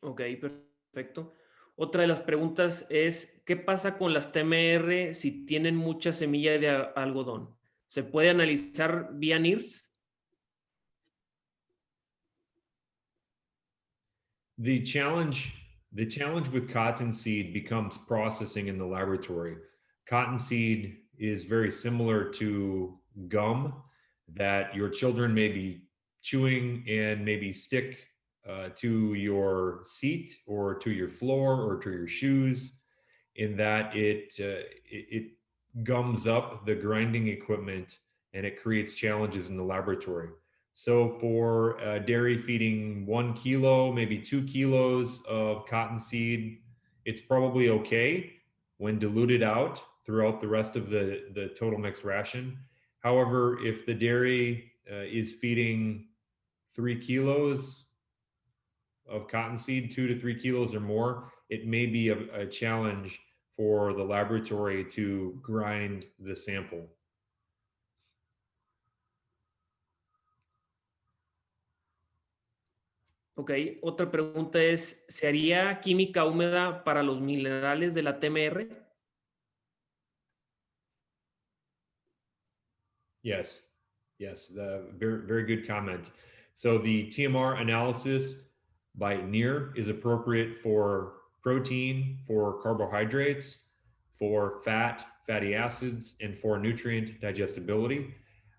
Ok, perfecto. Otra de las preguntas es, ¿qué pasa con las TMR si tienen mucha semilla de algodón? ¿Se puede analizar vía NIRS? The challenge with cottonseed becomes processing in the laboratory. Cottonseed is very similar to gum that your children may be chewing and maybe stick to your seat or to your floor or to your shoes, in that it gums up the grinding equipment and it creates challenges in the laboratory. So for dairy feeding 1 kilo, maybe 2 kilos of cottonseed, it's probably okay when diluted out throughout the rest of the total mixed ration. However, if the dairy is feeding 3 kilos of cottonseed, 2 to 3 kilos or more, it may be a challenge for the laboratory to grind the sample. Ok, otra pregunta es, ¿se haría química húmeda para los minerales de la TMR? Yes, yes, very, very good comment. So the TMR analysis by NIR is appropriate for protein, for carbohydrates, for fat, fatty acids, and for nutrient digestibility.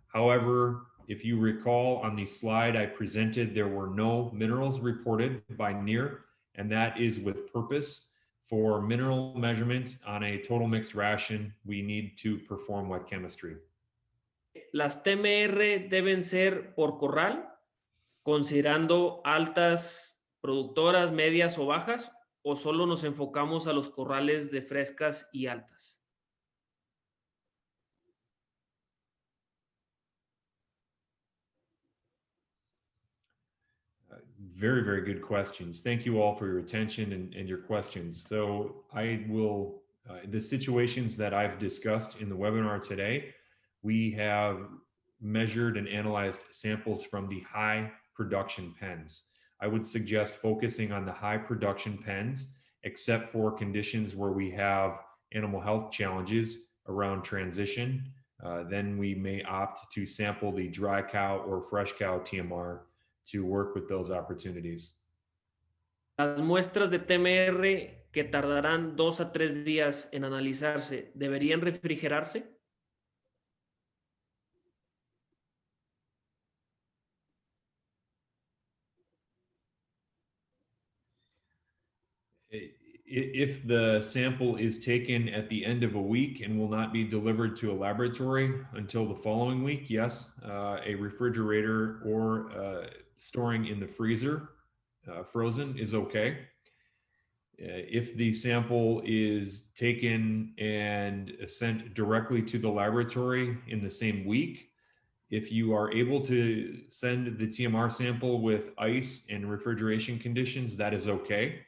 However, if you recall on the slide I presented, there were no minerals reported by NIR, and that is with purpose. For mineral measurements on a total mixed ration, we need to perform wet chemistry. Las TMR deben ser por corral, considerando altas productoras, medias o bajas, o solo nos enfocamos a los corrales de frescas y altas. Very, very good questions. Thank you all for your attention and your questions. So I will, the situations that I've discussed in the webinar today, we have measured and analyzed samples from the high production pens. I would suggest focusing on the high production pens, except for conditions where we have animal health challenges around transition. Then we may opt to sample the dry cow or fresh cow TMR to work with those opportunities. Las muestras de TMR que tardarán 2 a 3 días en analizarse, ¿deberían refrigerarse? If the sample is taken at the end of a week and will not be delivered to a laboratory until the following week, yes, a refrigerator or storing in the freezer, frozen, is okay. If the sample is taken and sent directly to the laboratory in the same week, if you are able to send the TMR sample with ice and refrigeration conditions, that is okay.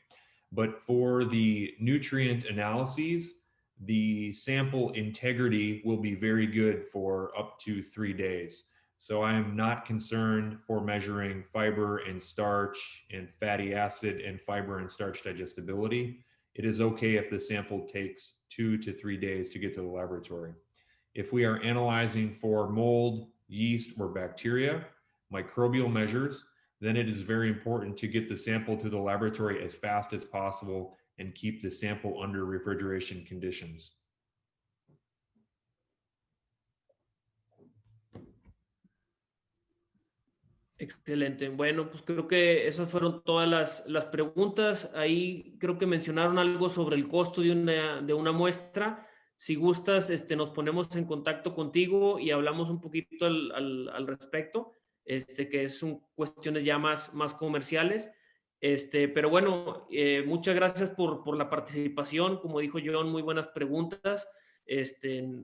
But for the nutrient analyses, the sample integrity will be very good for up to 3 days. So I am not concerned for measuring fiber and starch and fatty acid and fiber and starch digestibility. It is okay if the sample takes 2 to 3 days to get to the laboratory. If we are analyzing for mold, yeast, or bacteria, microbial measures, then it is very important to get the sample to the laboratory as fast as possible and keep the sample under refrigeration conditions. Excelente. Bueno, pues creo que esas fueron todas las preguntas. Ahí creo que mencionaron algo sobre el costo de una muestra. Si gustas, nos ponemos en contacto contigo y hablamos un poquito al respecto, que son cuestiones ya más comerciales. Pero bueno, muchas gracias por la participación. Como dijo John, muy buenas preguntas.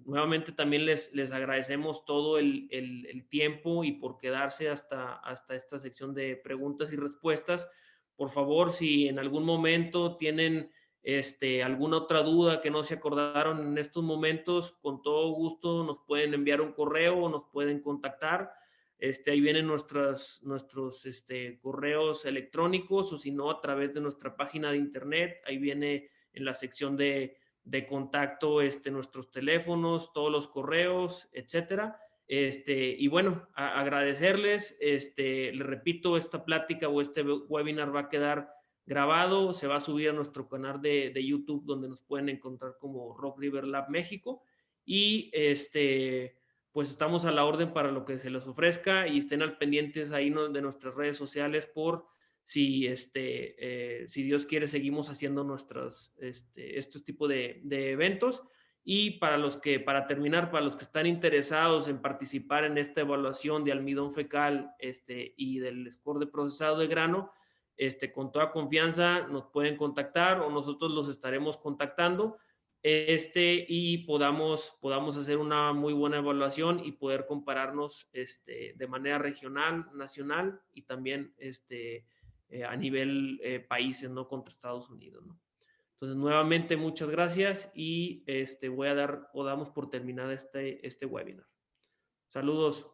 Nuevamente también les agradecemos todo el tiempo y por quedarse hasta esta sección de preguntas y respuestas. Por favor, si en algún momento tienen alguna otra duda que no se acordaron en estos momentos, con todo gusto nos pueden enviar un correo o nos pueden contactar. Ahí vienen nuestros correos electrónicos, o si no, a través de nuestra página de internet. Ahí viene en la sección de contacto nuestros teléfonos, todos los correos, etcétera. Y bueno, agradecerles. Les repito, esta plática o este webinar va a quedar grabado, se va a subir a nuestro canal de YouTube, donde nos pueden encontrar como Rock River Lab México. Y pues estamos a la orden para lo que se les ofrezca, y estén al pendientes ahí de nuestras redes sociales por si Dios quiere seguimos haciendo estos tipos de eventos. Y para terminar, para los que están interesados en participar en esta evaluación de almidón fecal y del score de procesado de grano, con toda confianza nos pueden contactar o nosotros los estaremos contactando y podamos hacer una muy buena evaluación y poder compararnos de manera regional, nacional y también a nivel países, ¿no? Contra Estados Unidos, ¿no? Entonces, nuevamente, muchas gracias y damos por terminada este webinar. Saludos.